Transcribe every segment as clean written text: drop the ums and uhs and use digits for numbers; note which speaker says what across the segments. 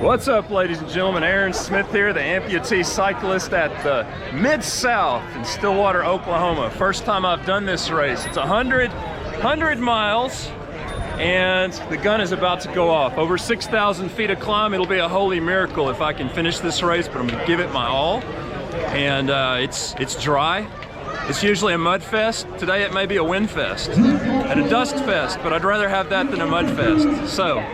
Speaker 1: What's up, ladies and gentlemen? Aaron Smith here, the Amputee Cyclist at the Mid-South in Stillwater, Oklahoma. First time I've done this race. It's 100 miles, and the gun is about to go off. Over 6,000 feet of climb. It'll be a holy miracle if I can finish this race, but I'm gonna give it my all. And it's dry. It's usually a mud fest. Today it may be a wind fest and a dust fest, but I'd rather have that than a mud fest. So,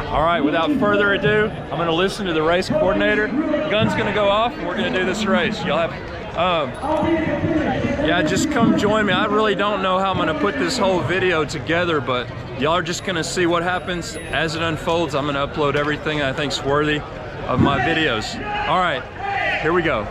Speaker 1: all right, without further ado, I'm gonna listen to the race coordinator. Gun's gonna go off and we're gonna do this race. Y'all have, yeah, just come join me. I really don't know how I'm gonna put this whole video together, but y'all are just gonna see what happens as it unfolds. I'm gonna upload everything I think's worthy of my videos. All right, here we go.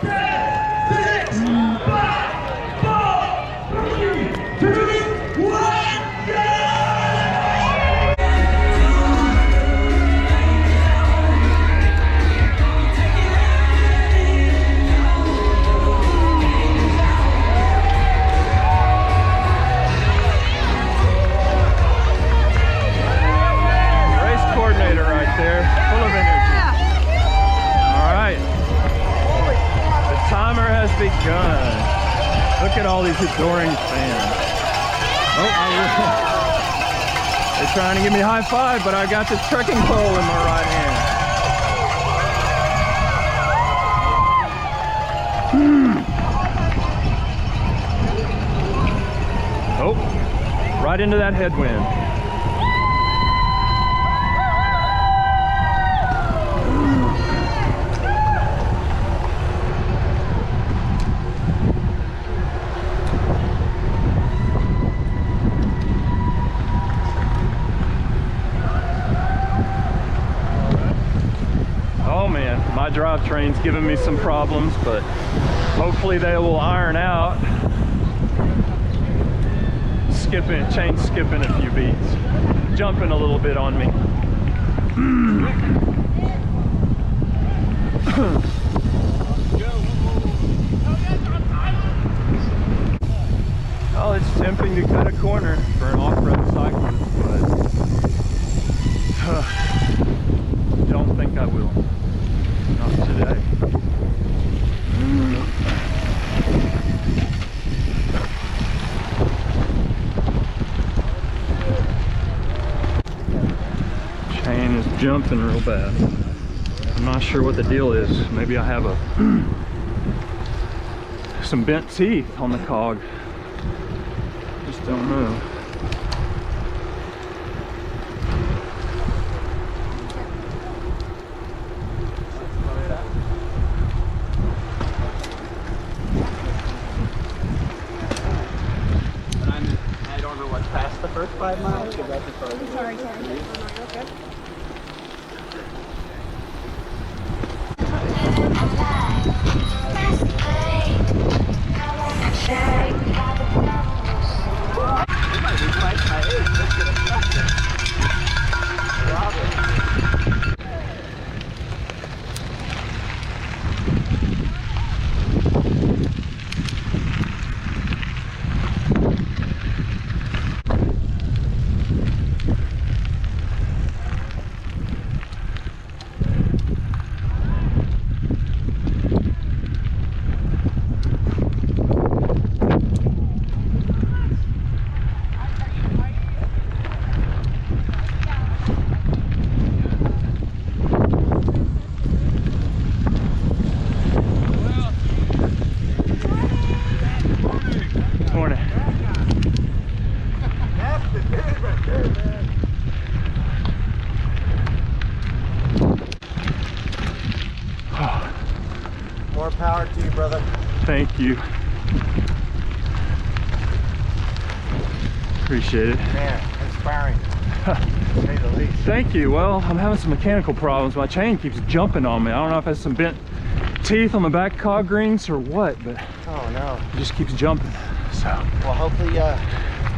Speaker 1: Begun. Look at all these adoring fans. Oh, they're trying to give me a high five, but I got this trekking pole in my right hand. Oh, right into that headwind. My drivetrain's giving me some problems, but hopefully they will iron out. Chain skipping a few beats, jumping a little bit on me. Oh, it's tempting to cut a corner for an off-road cyclist, but don't think I will. Not today. Chain is jumping real bad. I'm not sure what the deal is. Maybe I have some bent teeth on the cog. Just don't know.
Speaker 2: The first 5 miles? That's the first.
Speaker 3: Sorry, Karen. Okay.
Speaker 2: More power to you, brother.
Speaker 1: Thank you. Appreciate it.
Speaker 2: Man, inspiring. To say the least.
Speaker 1: Thank you. Well, I'm having some mechanical problems. My chain keeps jumping on me. I don't know if it has some bent teeth on the back cog rings or what, but
Speaker 2: oh no,
Speaker 1: it just keeps jumping. So
Speaker 2: well, hopefully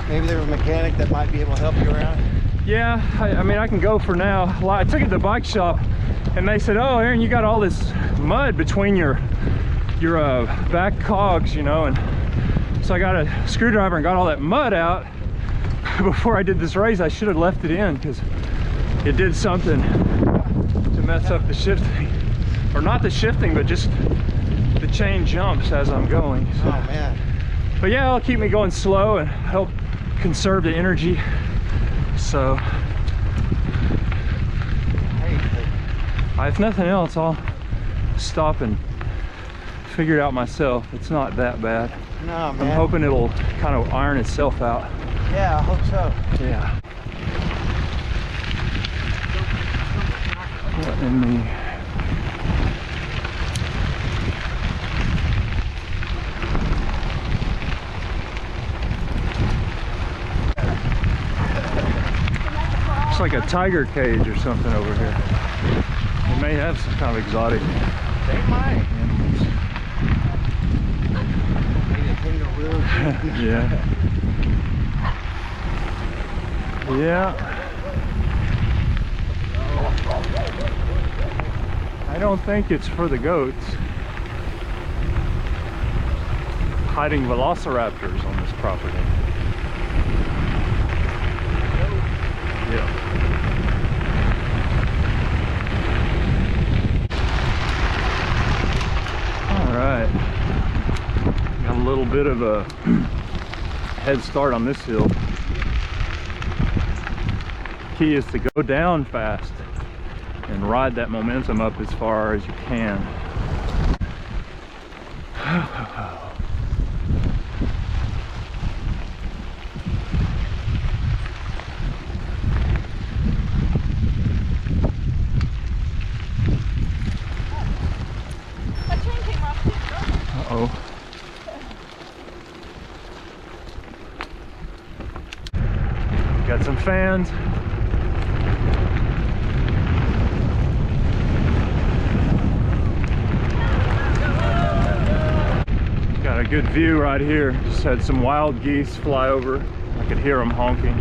Speaker 2: maybe there's a mechanic that might be able to help you around.
Speaker 1: yeah, I mean, I can go for now. I took it to the bike shop and they said, oh, Aaron, you got all this mud between your back cogs, you know, and so I got a screwdriver and got all that mud out. Before I did this race, I should have left it in because it did something to mess up the shifting, or not the shifting, but just the chain jumps as I'm going. So.
Speaker 2: Oh man.
Speaker 1: But yeah, it'll keep me going slow and help conserve the energy. So if nothing else, I'll stop and figure it out myself. It's not that bad.
Speaker 2: No, man.
Speaker 1: I'm hoping it'll kind of iron itself out.
Speaker 2: Yeah, I hope so.
Speaker 1: Yeah. What in the... It's like a tiger cage or something over here. It may have some kind of exotic
Speaker 2: They might.
Speaker 1: animals.
Speaker 2: Maybe a kangaroo.
Speaker 1: Yeah. Yeah. I don't think it's for the goats. Hiding velociraptors on this property. Yeah. All right. Got a little bit of a head start on this hill. Key is to go down fast and ride that momentum up as far as you can. Uh-oh. Got some fans. Got a good view right here. Just had some wild geese fly over. I could hear them honking.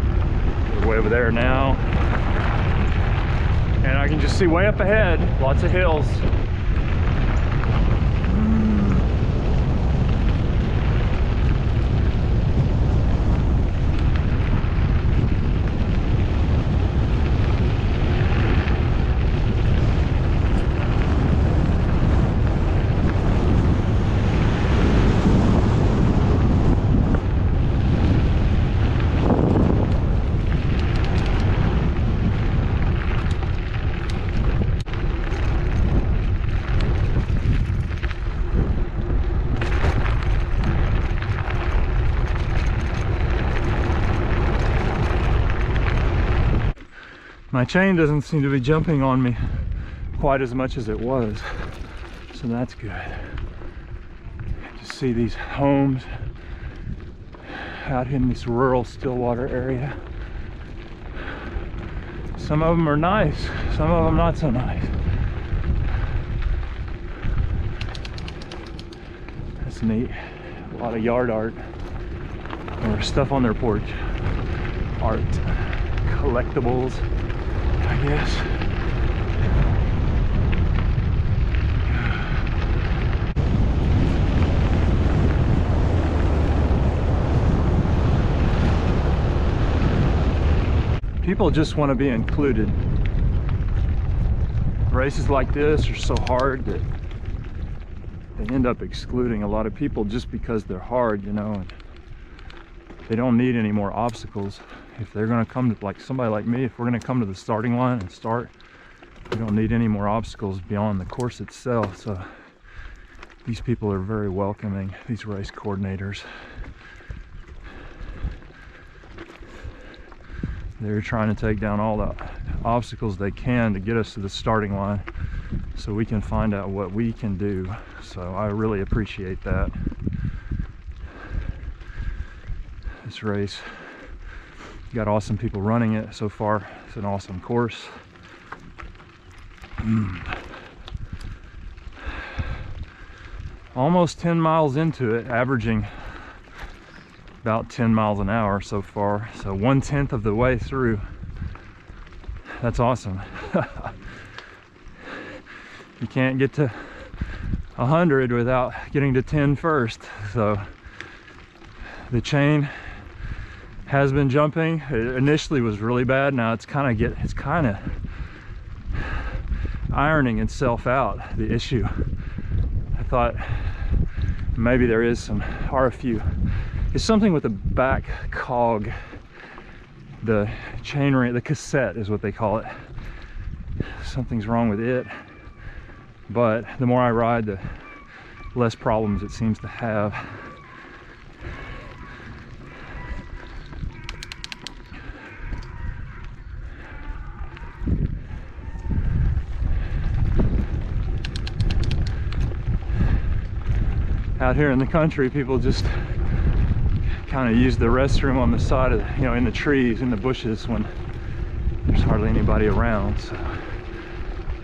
Speaker 1: They're way over there now. And I can just see way up ahead, lots of hills. My chain doesn't seem to be jumping on me quite as much as it was, so that's good. Just see these homes out in this rural Stillwater area. Some of them are nice, some of them not so nice. That's neat. A lot of yard art or stuff on their porch. Art, collectibles, I guess. People just want to be included. Races like this are so hard that they end up excluding a lot of people just because they're hard, you know, and they don't need any more obstacles. If they're going to come to, like somebody like me, if we're going to come to the starting line and start, we don't need any more obstacles beyond the course itself. So these people are very welcoming, these race coordinators. They're trying to take down all the obstacles they can to get us to the starting line so we can find out what we can do. So I really appreciate that. This race got awesome people running it so far. It's an awesome course. Almost 10 miles into it, averaging about 10 miles an hour so far. So 1/10 of the way through. That's awesome. You can't get to 100 without getting to 10 first. So the chain has been jumping. It initially was really bad. Now it's kind of ironing itself out, the issue. I thought maybe there is some RFU. It's something with the back cog, the chain ring, the cassette is what they call it. Something's wrong with it, but the more I ride, the less problems it seems to have. Out here in the country, people just kind of use the restroom on the side of, you know, in the trees, in the bushes, when there's hardly anybody around. So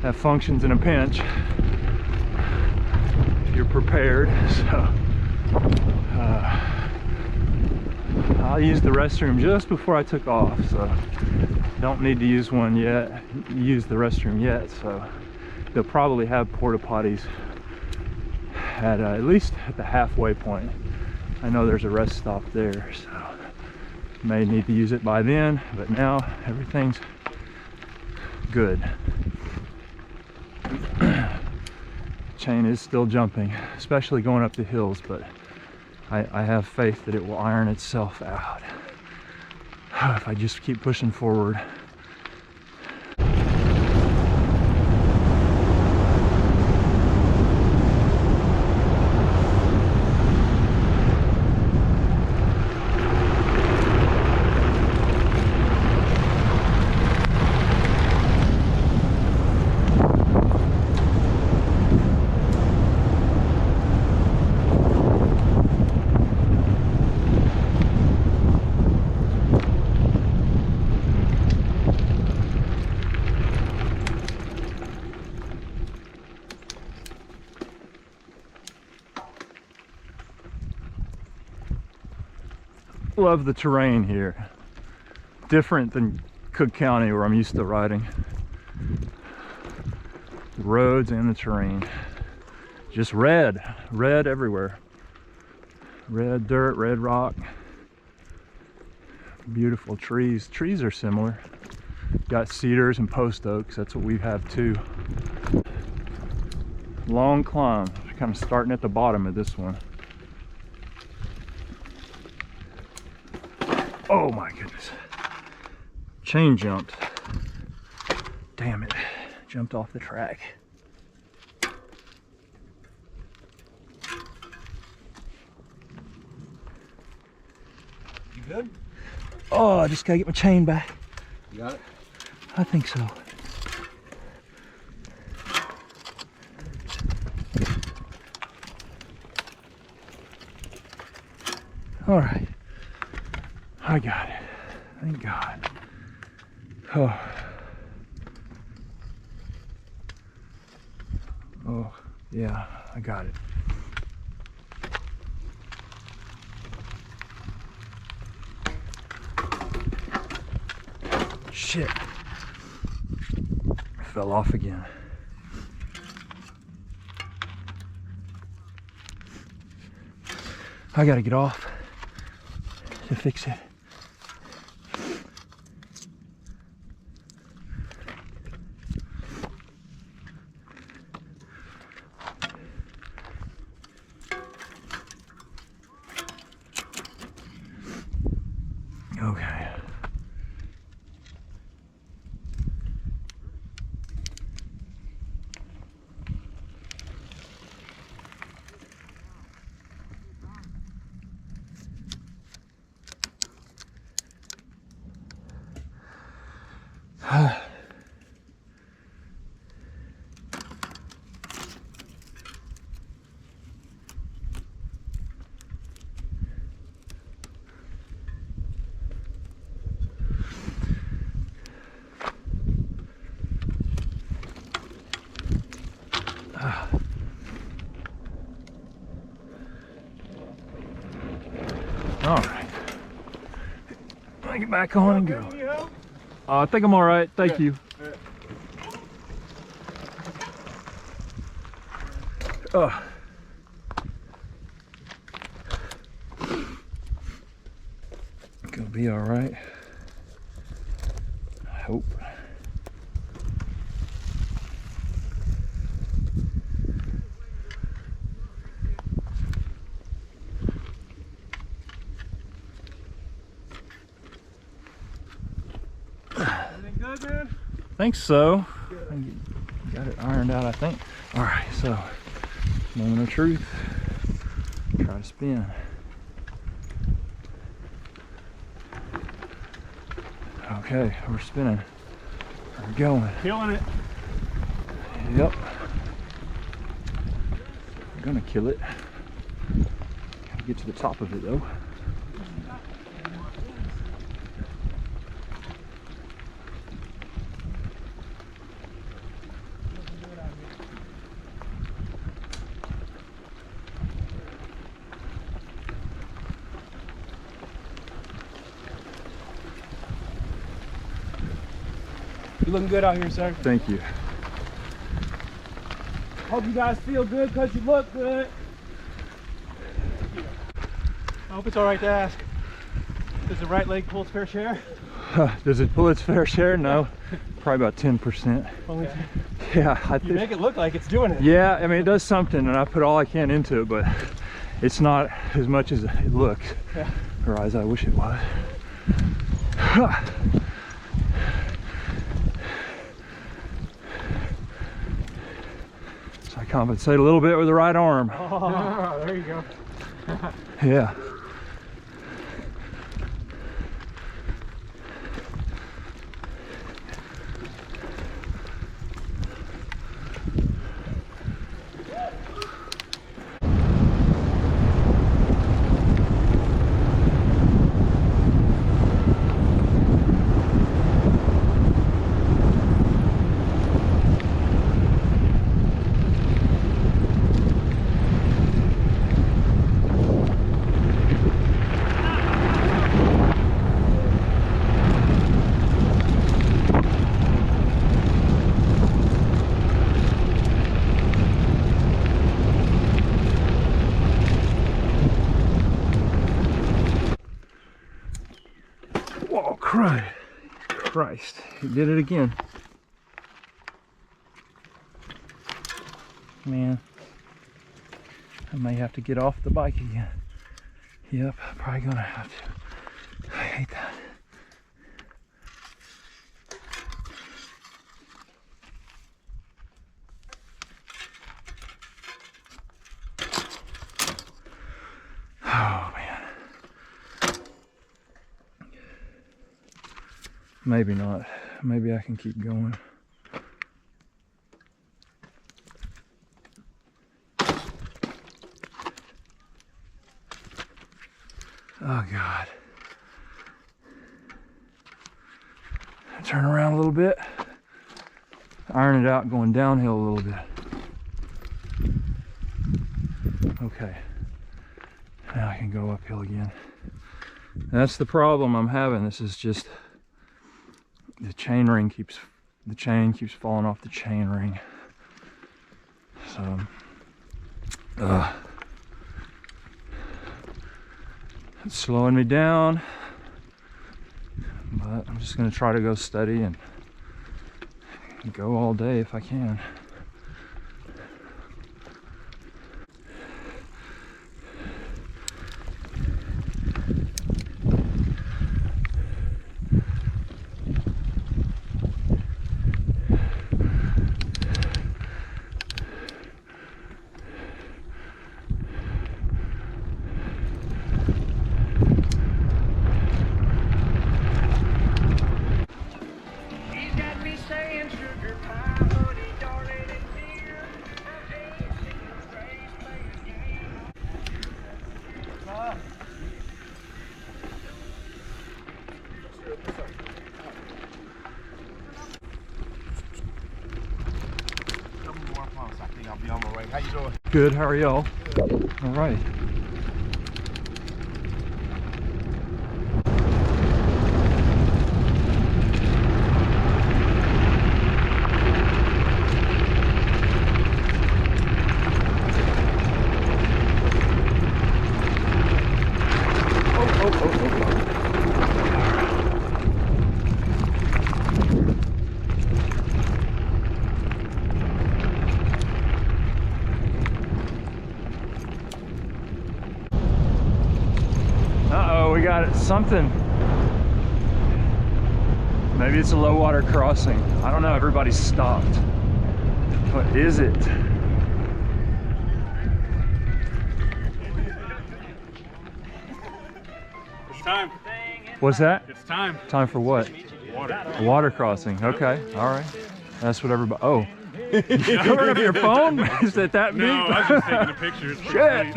Speaker 1: that functions in a pinch if you're prepared. So I'll use the restroom just before I took off, so don't need to use one yet, use the restroom yet. So they'll probably have porta potties at least at the halfway point. I know there's a rest stop there, so may need to use it by then, but now everything's good. Chain is still jumping, especially going up the hills, but I have faith that it will iron itself out if I just keep pushing forward. Love the terrain here. Different than Cook County where I'm used to riding. The roads and the terrain. Just red everywhere. Red dirt, red rock. Beautiful trees. Trees are similar. Got cedars and post oaks. That's what we have too. Long climb. Kind of starting at the bottom of this one. Oh my goodness. Chain jumped. Damn it. Jumped off the track.
Speaker 2: You good?
Speaker 1: Oh, I just gotta get my chain back.
Speaker 2: You got it?
Speaker 1: I think so. All right. I got it. Thank God. Oh. Oh, yeah, I got it. Shit. I fell off again. I gotta get off to fix it. Okay. All right. I'll get back on and go. I think I'm all right. Thank you. Gonna be all right. I hope. think so. Got it ironed out, I think. All right, so moment of truth. Try to spin. Okay, we're spinning. We're going.
Speaker 3: Killing it.
Speaker 1: Yep. I'm gonna kill it. Gotta get to the top of it though.
Speaker 3: You're looking good out here, sir.
Speaker 1: Thank you.
Speaker 3: Hope you guys feel good because you look good. I hope it's all right to ask. Does the right leg pull its fair share?
Speaker 1: Does it pull its fair share? No. Probably about 10%.
Speaker 3: Only
Speaker 1: Yeah, I
Speaker 3: you
Speaker 1: think.
Speaker 3: make it look like it's doing it.
Speaker 1: Yeah, I mean it does something, and I put all I can into it, but it's not as much as it looks,
Speaker 3: Yeah.
Speaker 1: or as I wish it was. So I compensate a little bit with the right arm.
Speaker 3: Oh, there you go.
Speaker 1: Yeah. Whoa, Christ, he did it again. Man, I may have to get off the bike again. Yep, probably gonna have to. I hate that. Oh man. Maybe not. Maybe I can keep going. Oh God. Turn around a little bit. Iron it out, going downhill a little bit. Okay. Now I can go uphill again. That's the problem I'm having. This is just the chain keeps falling off the chain ring. So it's slowing me down, but I'm just gonna try to go steady and go all day if I can.
Speaker 2: How you doing?
Speaker 1: Good, how are y'all? All right. We got something Maybe it's a low water crossing. I don't know, everybody's stopped. What is it?
Speaker 3: It's time.
Speaker 1: What's that?
Speaker 3: It's time.
Speaker 1: Time for what?
Speaker 3: Water.
Speaker 1: A water crossing. Okay, all right. That's what everybody. Oh, you covering up your phone? Is it that big?
Speaker 3: No, I was just taking a picture. It's pretty
Speaker 1: Shit.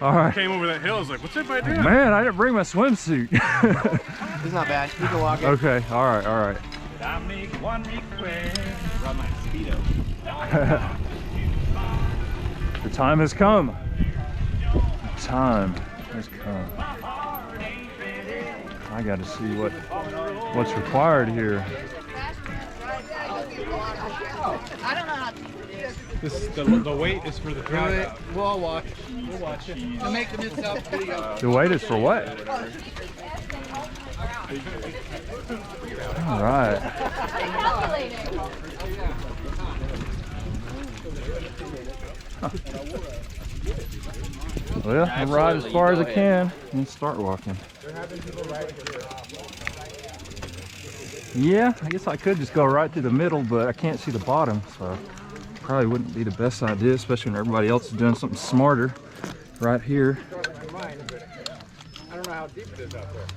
Speaker 1: All right.
Speaker 3: Came over that hill. I was like, what's everybody doing?
Speaker 1: Man, I didn't bring my swimsuit.
Speaker 2: It's not bad. You can walk it.
Speaker 1: Okay, all right, all right.
Speaker 4: I make one request. Run my Speedo.
Speaker 1: The time has come. The time has come. I got to see what's required here.
Speaker 5: I don't know how to do this.
Speaker 3: This is the weight is for the drive.
Speaker 2: We'll all watch.
Speaker 3: We'll watch it.
Speaker 2: I'm making this up video.
Speaker 1: The wait is for what? All right. Well, I'll ride as far as I can and start walking. Yeah, I guess I could just go right through the middle, but I can't see the bottom, so probably wouldn't be the best idea, especially when everybody else is doing something smarter right here.
Speaker 2: I don't know how deep it is out there.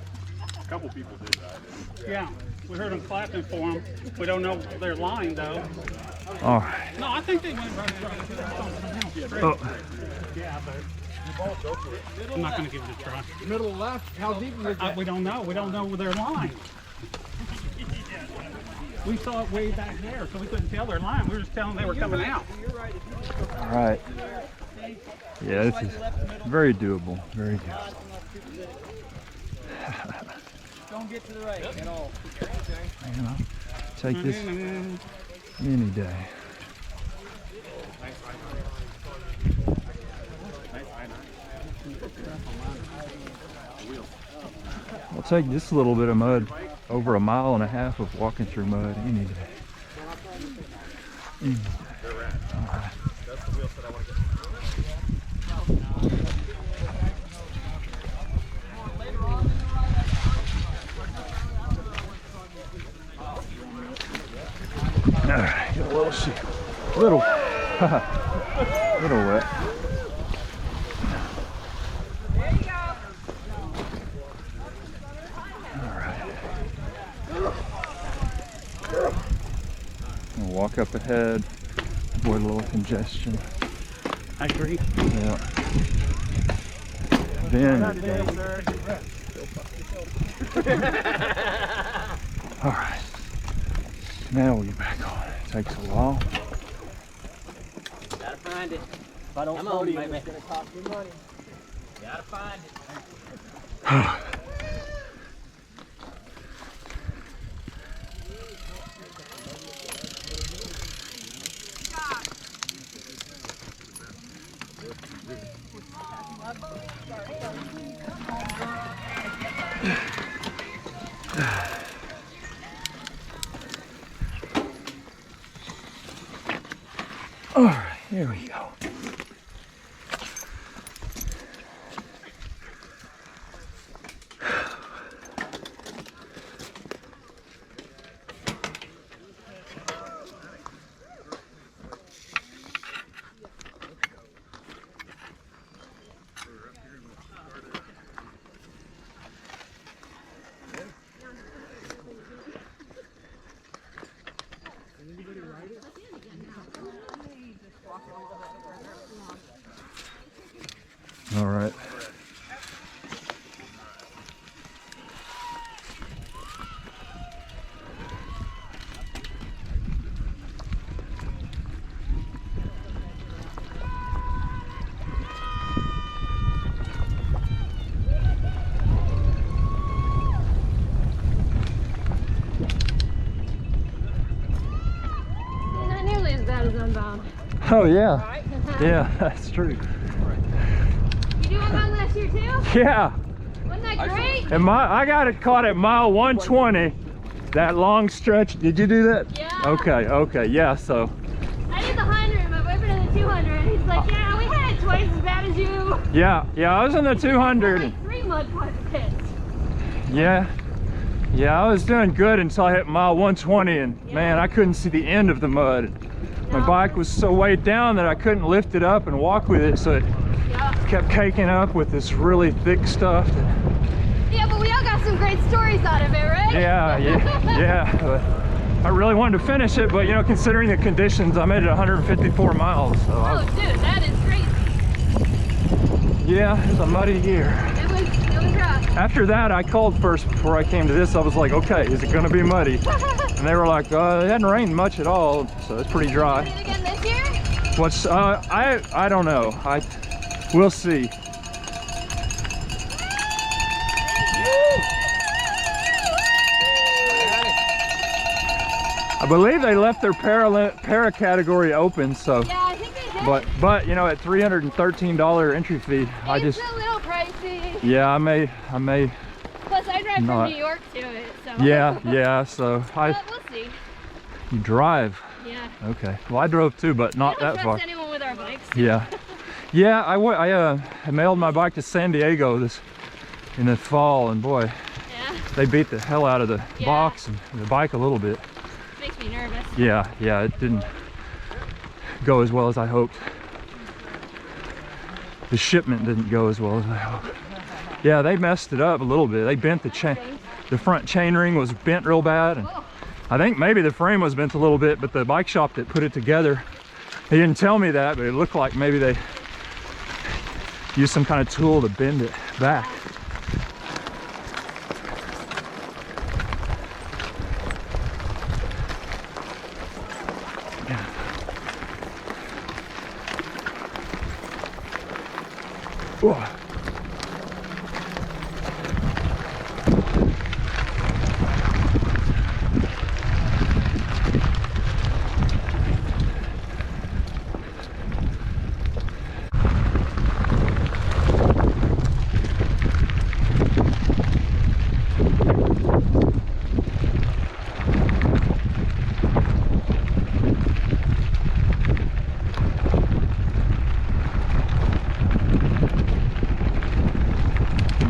Speaker 3: A couple people did that.
Speaker 6: Yeah, we heard them clapping for them. We don't know their line though.
Speaker 1: All right.
Speaker 6: No, I think they went right.
Speaker 1: Oh,
Speaker 6: Yeah, but I'm not going to give it a try.
Speaker 2: Middle left. How deep is it?
Speaker 6: We don't know. We don't know their line. We saw it way back there, so we couldn't tell their line. We were just telling them they were coming out.
Speaker 1: all right. Yeah, this is very doable. Very doable.
Speaker 5: Don't get to the right at all.
Speaker 1: You know, take this any day. I'll take this little bit of mud over 1.5 miles of walking through mud any day. Any day. All right. All right, get a little shit, little wet.
Speaker 5: There you go.
Speaker 1: All right. I'll walk up ahead, avoid a little congestion.
Speaker 6: I agree.
Speaker 1: Yeah. Then. All right. Now we'll get back on. It takes a while.
Speaker 5: Gotta find it. If I don't find it, it's gonna cost me money. Gotta find it.
Speaker 1: All right, here we go. All right.
Speaker 7: Not nearly as bad as Unbound.
Speaker 1: Oh yeah. Yeah, that's true.
Speaker 7: You do Unbound last year too?
Speaker 1: Yeah.
Speaker 7: Wasn't that great?
Speaker 1: And I got it caught at mile 120. That long stretch. Did you do that?
Speaker 7: Yeah.
Speaker 1: Okay, okay, yeah, so.
Speaker 7: I did the 100, my boyfriend did the 200. He's like, yeah, we had it twice as bad as you.
Speaker 1: Yeah, I was in the 200.
Speaker 7: Like 3 mud pits.
Speaker 1: Yeah. Yeah, I was doing good until I hit mile 120, and man, I couldn't see the end of the mud. My bike was so weighed down that I couldn't lift it up and walk with it, so it kept caking up with this really thick stuff.
Speaker 7: Yeah, but we all got some great stories out of it, right?
Speaker 1: Yeah. But I really wanted to finish it, but you know, considering the conditions, I made it 154 miles. So
Speaker 7: oh, dude, that is crazy.
Speaker 1: Yeah, it was a muddy year.
Speaker 7: It was rough.
Speaker 1: After that, I called first before I came to this. I was like, okay, is it going to be muddy? And they were like, it hadn't rained much at all, so it's pretty dry.
Speaker 7: Is it again this year?
Speaker 1: What's I don't know. We'll see. I believe they left their para category open, so.
Speaker 7: Yeah, I think they did.
Speaker 1: But you know, at $313 entry fee, I just.
Speaker 7: It's a little pricey.
Speaker 1: Yeah, I may.
Speaker 7: Plus, I drive
Speaker 1: not.
Speaker 7: from New York to it, so.
Speaker 1: Yeah. So
Speaker 7: But we'll see.
Speaker 1: You drive.
Speaker 7: Yeah.
Speaker 1: Okay. Well, I drove too, but not
Speaker 7: We don't
Speaker 1: that far.
Speaker 7: trust anyone with our bikes.
Speaker 1: Yeah. Yeah, I mailed my bike to San Diego in the fall, and boy,
Speaker 7: Yeah.
Speaker 1: they beat the hell out of the
Speaker 7: Yeah.
Speaker 1: box and the bike a little bit.
Speaker 7: Makes me nervous.
Speaker 1: Yeah, it didn't go as well as I hoped. The shipment didn't go as well as I hoped. Yeah, they messed it up a little bit. They bent the front chain ring was bent real bad, and I think maybe the frame was bent a little bit, but the bike shop that put it together, they didn't tell me that, but it looked like maybe they used some kind of tool to bend it back. Whoa.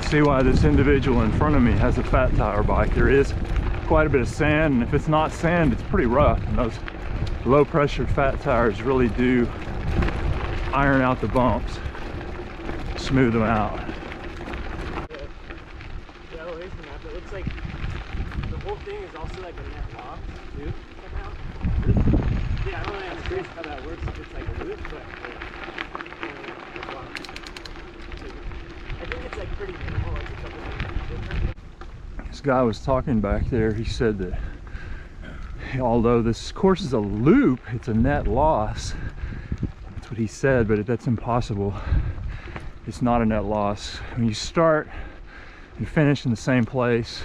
Speaker 1: See why this individual in front of me has a fat tire bike. There is quite a bit of sand, and if it's not sand, it's pretty rough, and those low pressure fat tires really do iron out the bumps, smooth them out.
Speaker 5: The elevation map, it looks like the whole thing is also like a net lock too somehow. Yeah, I don't really understand how that works if it's like a loop, but I think it's like pretty minimal, like a couple of different.
Speaker 1: This guy was talking back there. He said that although this course is a loop, it's a net loss. That's what he said, but that's impossible. It's not a net loss. When you start and finish in the same place,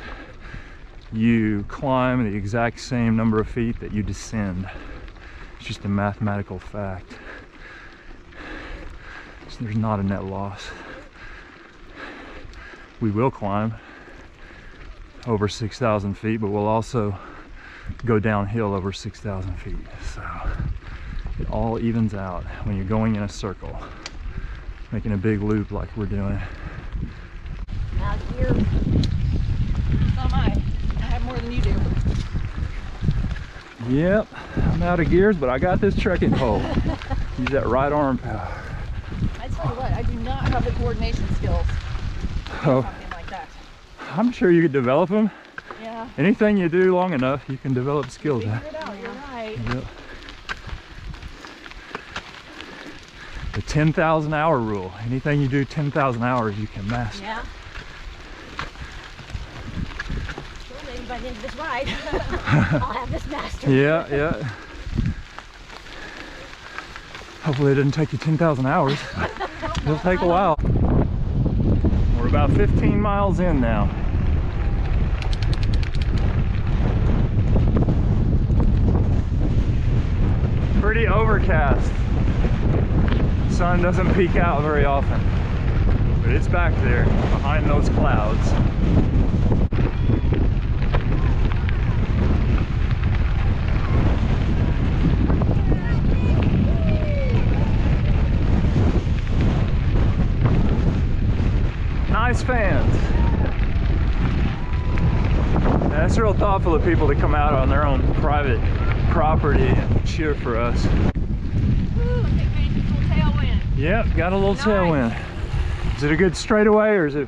Speaker 1: you climb the exact same number of feet that you descend. It's just a mathematical fact. So there's not a net loss. We will climb over 6,000 feet, but we'll also go downhill over 6,000 feet. So it all evens out when you're going in a circle, making a big loop like we're doing.
Speaker 8: Now here, so am I. I have more than you do.
Speaker 1: Yep, I'm out of gears, but I got this trekking pole. Use that right arm power.
Speaker 8: I tell you what, I do not have the coordination skills.
Speaker 1: Oh,
Speaker 8: Something like that.
Speaker 1: I'm sure you could develop them.
Speaker 8: Yeah.
Speaker 1: Anything you do long enough, you can develop skills.
Speaker 8: Figure it out, you're right.
Speaker 1: Yep. The 10,000 hour rule. Anything you do 10,000 hours, you can master.
Speaker 8: Yeah. Well, maybe by the end of this ride, I'll have this mastered.
Speaker 1: Yeah. Hopefully it doesn't take you 10,000 hours. It'll take a while. We're about 15 miles in now. Pretty overcast. Sun doesn't peek out very often, but it's back there behind those clouds. Nice fans. That's real thoughtful of people to come out on their own private property and cheer for us.
Speaker 8: Ooh, look at Gainesville, full tailwind.
Speaker 1: Yep, got a little tailwind. Is it a good straightaway or is it?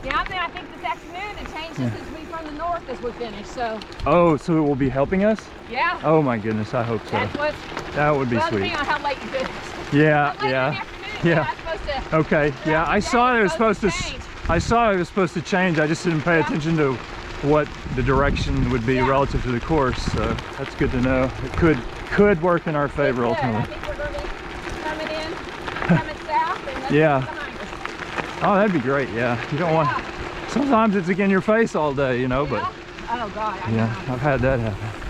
Speaker 8: Yeah, I think this afternoon it changed since we from the north as we finished, so.
Speaker 1: Oh, so it will be helping us?
Speaker 8: Yeah.
Speaker 1: Oh my goodness, I hope so.
Speaker 8: That's what's,
Speaker 1: That would be
Speaker 8: well,
Speaker 1: sweet.
Speaker 8: depending on how late you finish.
Speaker 1: Yeah,
Speaker 8: Later in the
Speaker 1: yeah.
Speaker 8: afternoon,
Speaker 1: Yeah.
Speaker 8: I'm supposed to,
Speaker 1: Okay, yeah, I saw it was supposed to
Speaker 8: change.
Speaker 1: I saw it was supposed to change. I just didn't pay attention to what the direction would be relative to the course. So that's good to know. It could work in our favor
Speaker 8: I
Speaker 1: ultimately.
Speaker 8: think we're going to be coming south and that's
Speaker 1: Yeah.
Speaker 8: behind us.
Speaker 1: Oh, that'd be great. Yeah, you don't want. Sometimes it's in your face all day, you know. But
Speaker 8: Oh God. I
Speaker 1: yeah,
Speaker 8: know.
Speaker 1: I've had that happen.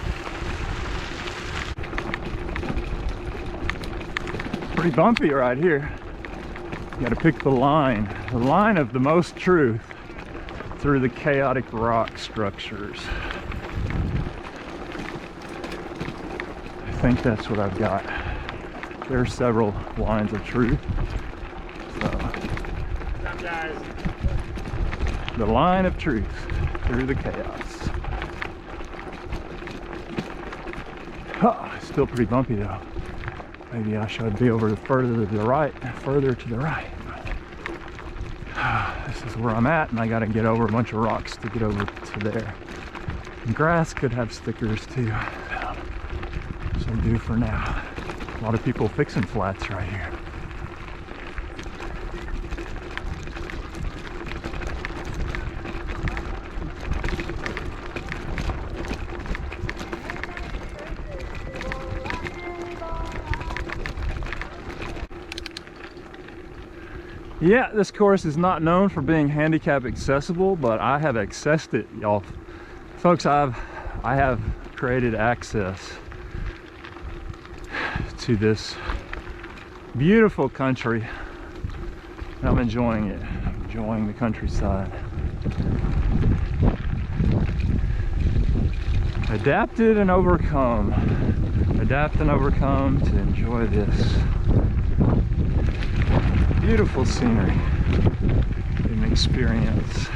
Speaker 1: Pretty bumpy right here. You got to pick the line of the most truth through the chaotic rock structures. I think that's what I've got. There are several lines of truth. So,
Speaker 5: What's up, guys?
Speaker 1: the line of truth through the chaos. Huh, still pretty bumpy though. Maybe I should be over further to the right. This is where I'm at, and I got to get over a bunch of rocks to get over to there. And grass could have stickers too. So I do for now. A lot of people fixing flats right here. Yeah, this course is not known for being handicap accessible, but I have accessed it, y'all. Folks, I have created access to this beautiful country. And I'm enjoying it. I'm enjoying the countryside. Adapted and overcome. Adapt and overcome to enjoy this. Beautiful scenery and experience.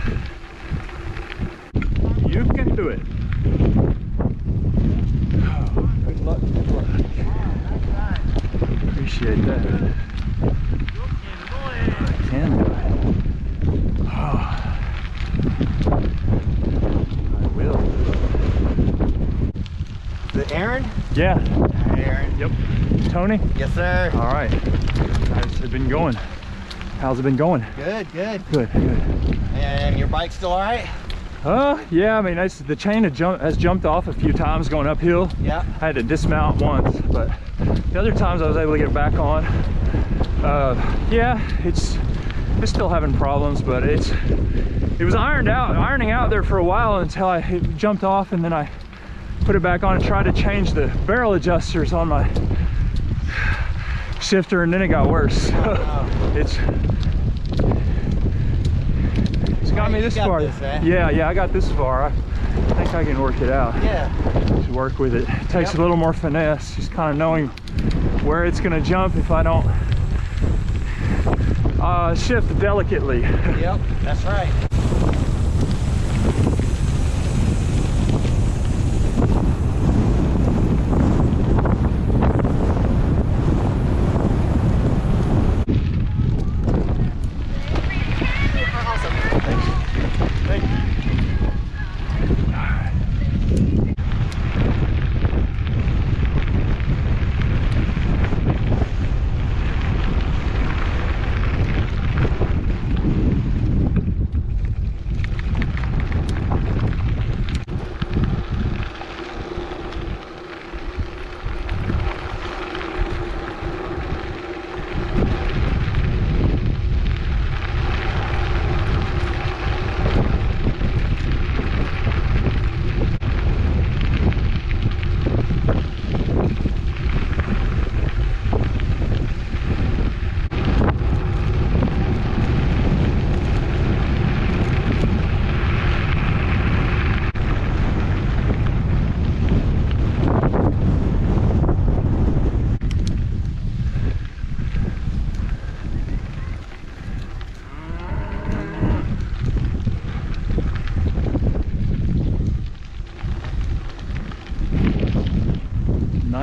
Speaker 1: You can do it. Oh, good luck, good luck. Appreciate that. I can do it. Oh. I will.
Speaker 2: Is it Aaron?
Speaker 1: Yeah.
Speaker 2: Hi, Aaron.
Speaker 1: Yep. Tony?
Speaker 2: Yes, sir.
Speaker 1: All right. How's it been going? How's it been going?
Speaker 2: Good, good.
Speaker 1: Good, good.
Speaker 2: And your bike's still all right?
Speaker 1: Yeah, I mean, the chain has jumped off a few times going uphill.
Speaker 2: Yeah.
Speaker 1: I had to dismount once, but the other times I was able to get it back on. Yeah, it's still having problems, but it was ironing out there for a while until it jumped off, and then I put it back on and tried to change the barrel adjusters on my shifter, and then it got worse. It's got me this far. Yeah, I got this far. I think I can work it out.
Speaker 2: Yeah.
Speaker 1: To work with it. It takes a little more finesse, just kind of knowing where it's going to jump if I don't shift delicately.
Speaker 2: Yep, that's right.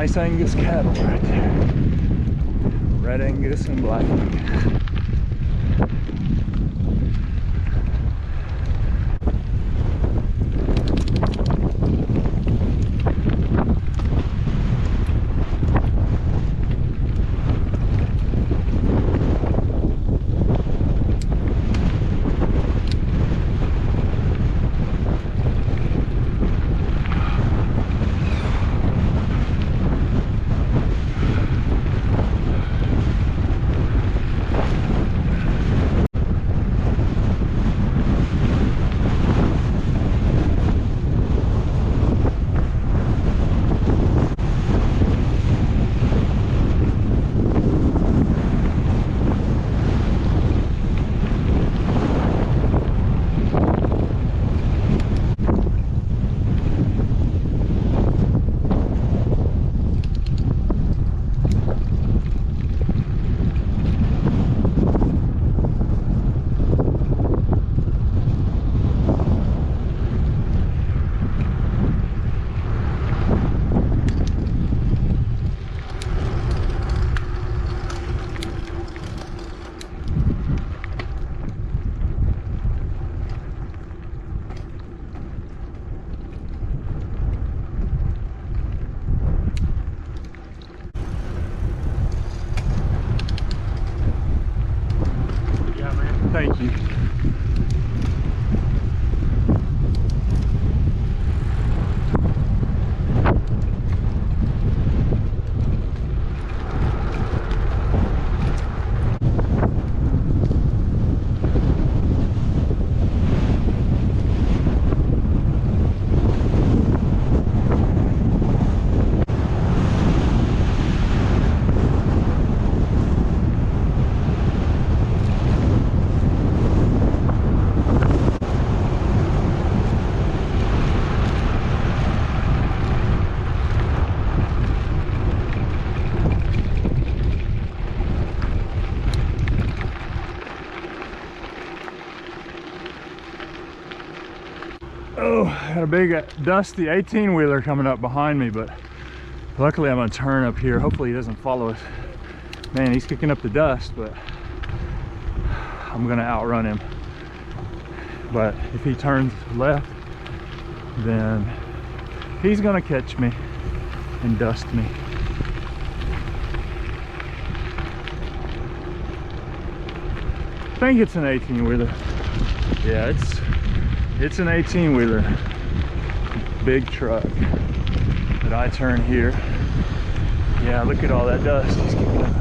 Speaker 1: Nice Angus cattle right there. Red Angus and Black Angus. Thank you. Oh, I got a big dusty 18-wheeler coming up behind me, but luckily I'm gonna turn up here. Hopefully he doesn't follow us. Man, he's kicking up the dust, but I'm gonna outrun him. But if he turns left, then he's gonna catch me and dust me. I think it's an 18-wheeler. Yeah, it's an 18-wheeler. Big truck. But I turn here. Yeah, look at all that dust he's kicking up.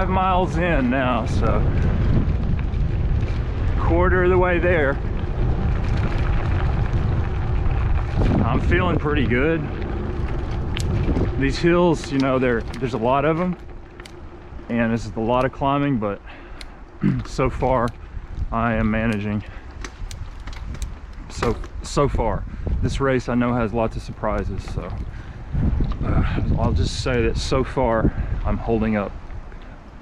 Speaker 1: Miles in now, so quarter of the way there. I'm feeling pretty good. These hills, you know, there's a lot of them, and this is a lot of climbing, but so far I am managing. So far this race I know has lots of surprises, so I'll just say that so far I'm holding up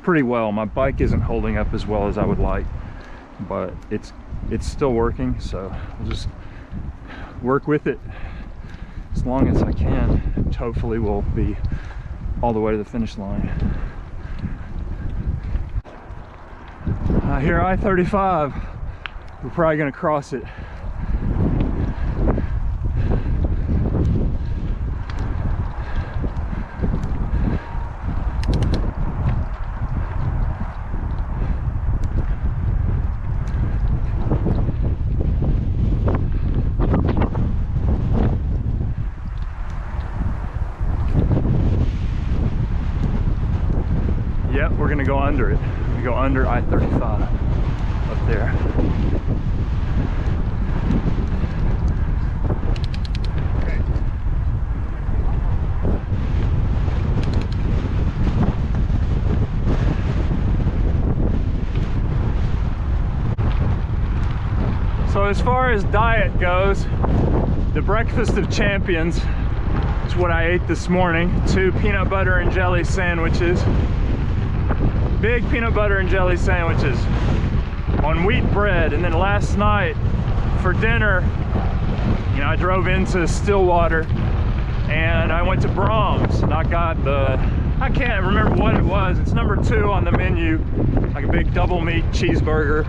Speaker 1: pretty well. My bike isn't holding up as well as I would like, but it's still working, so I'll just work with it as long as I can, and hopefully we'll be all the way to the finish line. Here I-35, we're probably going to cross it. Yep, we're gonna go under it. We go under I-35 up there. So as far as diet goes, the breakfast of champions is what I ate this morning. 2 peanut butter and jelly sandwiches. Big peanut butter and jelly sandwiches on wheat bread. And then last night for dinner, you know, I drove into Stillwater and I went to Brahms and I got I can't remember what it was. It's number 2 on the menu, like a big double meat cheeseburger.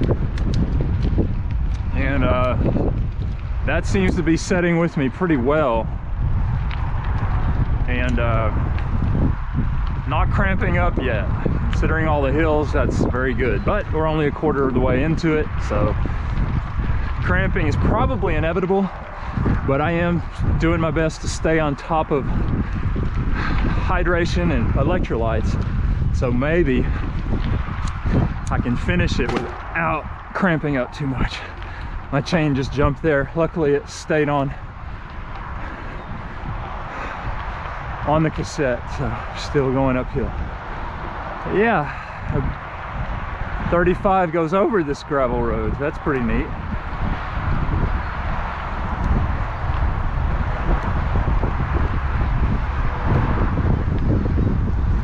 Speaker 1: And that seems to be setting with me pretty well. And not cramping up yet. Considering all the hills, that's very good. But we're only a quarter of the way into it, so cramping is probably inevitable. But I am doing my best to stay on top of hydration and electrolytes, so maybe I can finish it without cramping up too much. My chain just jumped there. Luckily it stayed on the cassette, so still going uphill. But yeah, 35 goes over this gravel road. That's pretty neat.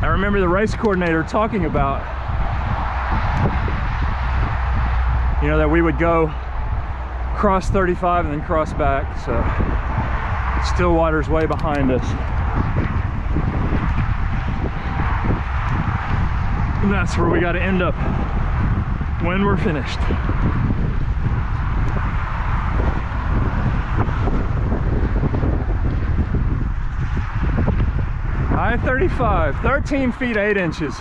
Speaker 1: I remember the race coordinator talking about, you know, that we would go cross 35 and then cross back. So Stillwater's way behind us. And that's where we got to end up when we're finished. I-35, 13 feet 8 inches.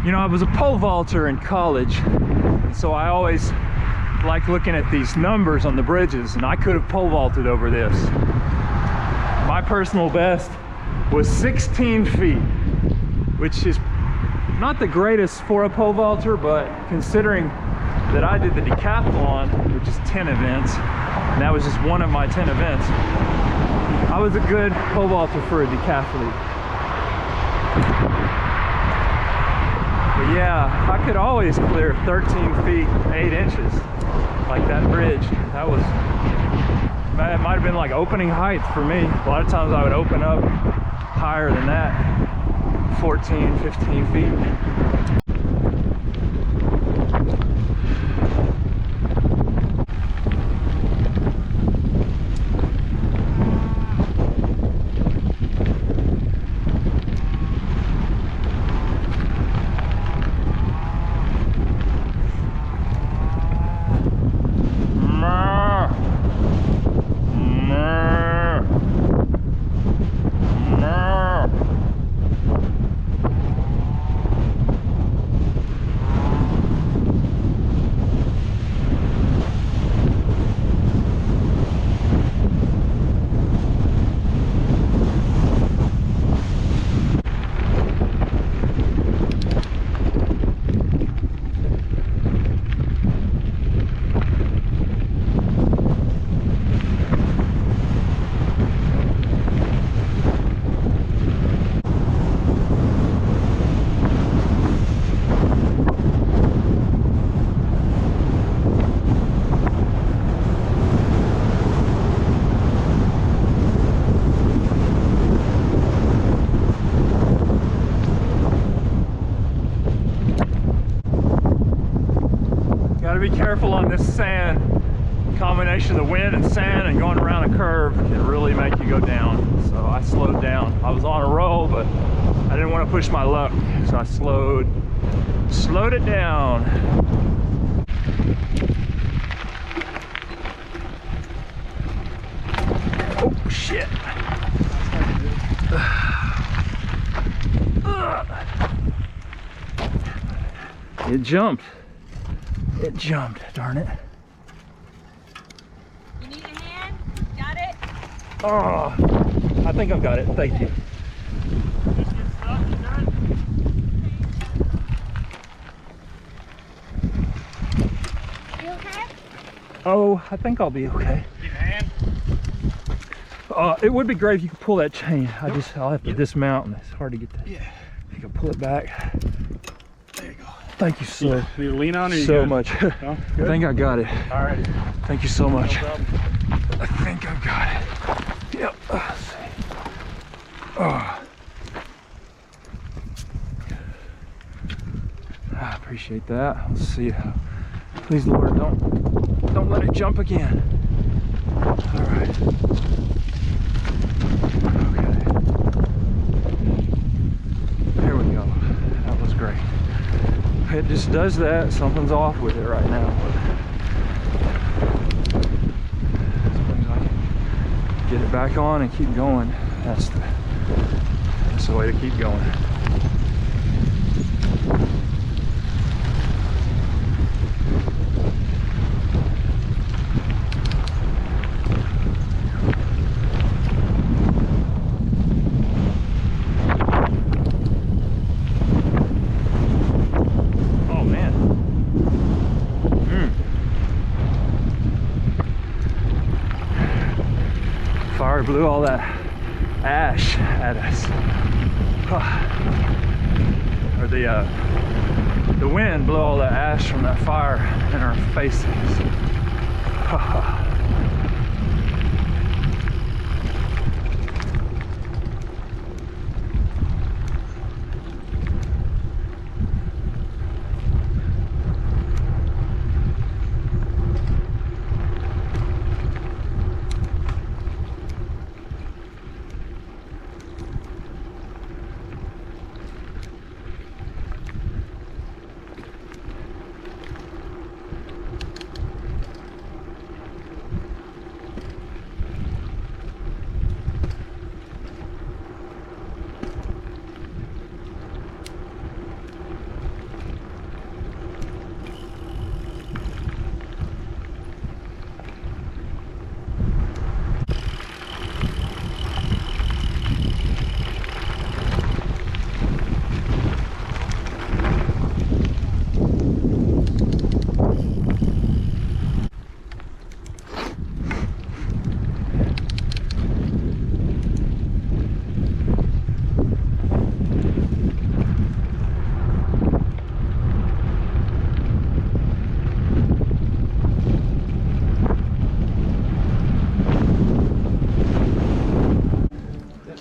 Speaker 1: You know, I was a pole vaulter in college, so I always like looking at these numbers on the bridges, and I could have pole vaulted over this. My personal best was 16 feet, which is not the greatest for a pole vaulter, but considering that I did the decathlon, which is 10 events, and that was just one of my 10 events, I was a good pole vaulter for a decathlete. But yeah, I could always clear 13 feet 8 inches, like that bridge. That was, it might have been like opening height for me. A lot of times I would open up higher than that, 14, 15 feet. Be careful on this sand. Combination of the wind and sand and going around a curve can really make you go down. So I slowed down. I was on a roll, but I didn't want to push my luck, so I slowed it down. Oh shit. It jumped. It jumped, darn it.
Speaker 8: You need a hand? Got it?
Speaker 1: Oh, I think I've got it. Thank you.
Speaker 7: You okay?
Speaker 1: Oh, I think I'll be okay.
Speaker 4: Need a hand?
Speaker 1: It would be great if you could pull that chain. I'll have to dismount, and it's hard to get that.
Speaker 4: Yeah.
Speaker 1: You can pull it back.
Speaker 4: There you go.
Speaker 1: Thank you so,
Speaker 6: You lean on it.
Speaker 1: so much.
Speaker 6: Oh,
Speaker 1: I think I got it.
Speaker 6: all right.
Speaker 1: Thank you so much.
Speaker 6: No problem.
Speaker 1: I think I've got it. Yep. Let's see. Oh. I appreciate that. Let's see. Please, Lord, don't let it jump again. All right. Okay. There we go. That was great. It just does that. Something's off with it right now. As long as I can get it back on and keep going, that's the way to keep going. Fire blew all that ash at us. Or the wind blew all that ash from that fire in our faces.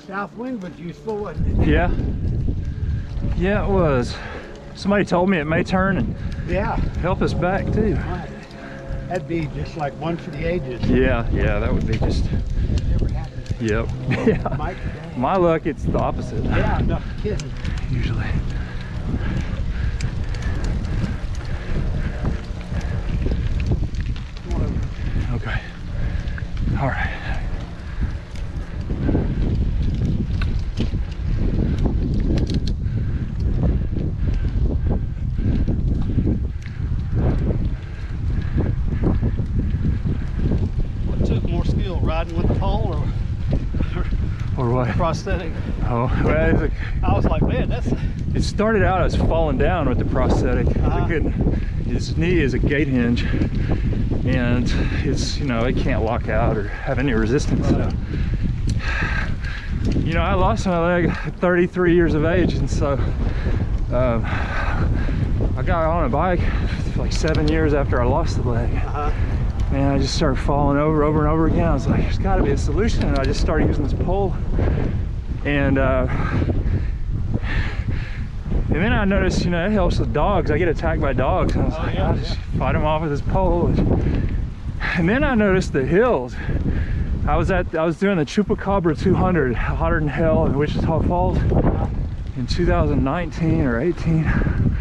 Speaker 2: South wind was useful, wasn't it?
Speaker 1: Yeah. Yeah, it was. Somebody told me it may turn and
Speaker 2: Yeah.
Speaker 1: help us back too.
Speaker 2: That'd be just like one for the ages.
Speaker 1: Yeah, that would be just.
Speaker 2: Never happened.
Speaker 1: Yep. Yeah.
Speaker 2: Mike,
Speaker 1: My luck, it's the opposite.
Speaker 2: yeah, no kidding.
Speaker 1: Usually. Okay. All right.
Speaker 3: What took more skill, riding with the pole
Speaker 1: Or what?
Speaker 3: prosthetic?
Speaker 1: Oh, well,
Speaker 3: I was like, man, that's
Speaker 1: it started out as falling down with the prosthetic. I
Speaker 3: Uh-huh.
Speaker 1: couldn't. His knee is a gate hinge, and it's, you know, it can't lock out or have any resistance. So, you know, I lost my leg at 33 years of age, and so I got on a bike for like 7 years after I lost the leg. And I just started falling over and over again. I was like, there's got to be a solution, and I just started using this pole. And then I noticed, you know, it helps with dogs. I get attacked by dogs, and I was like, I'll just fight them off with this pole. And then I noticed the hills. I was doing the Chupacabra 200, hotter than hell, in Wichita Falls in 2019 or 18.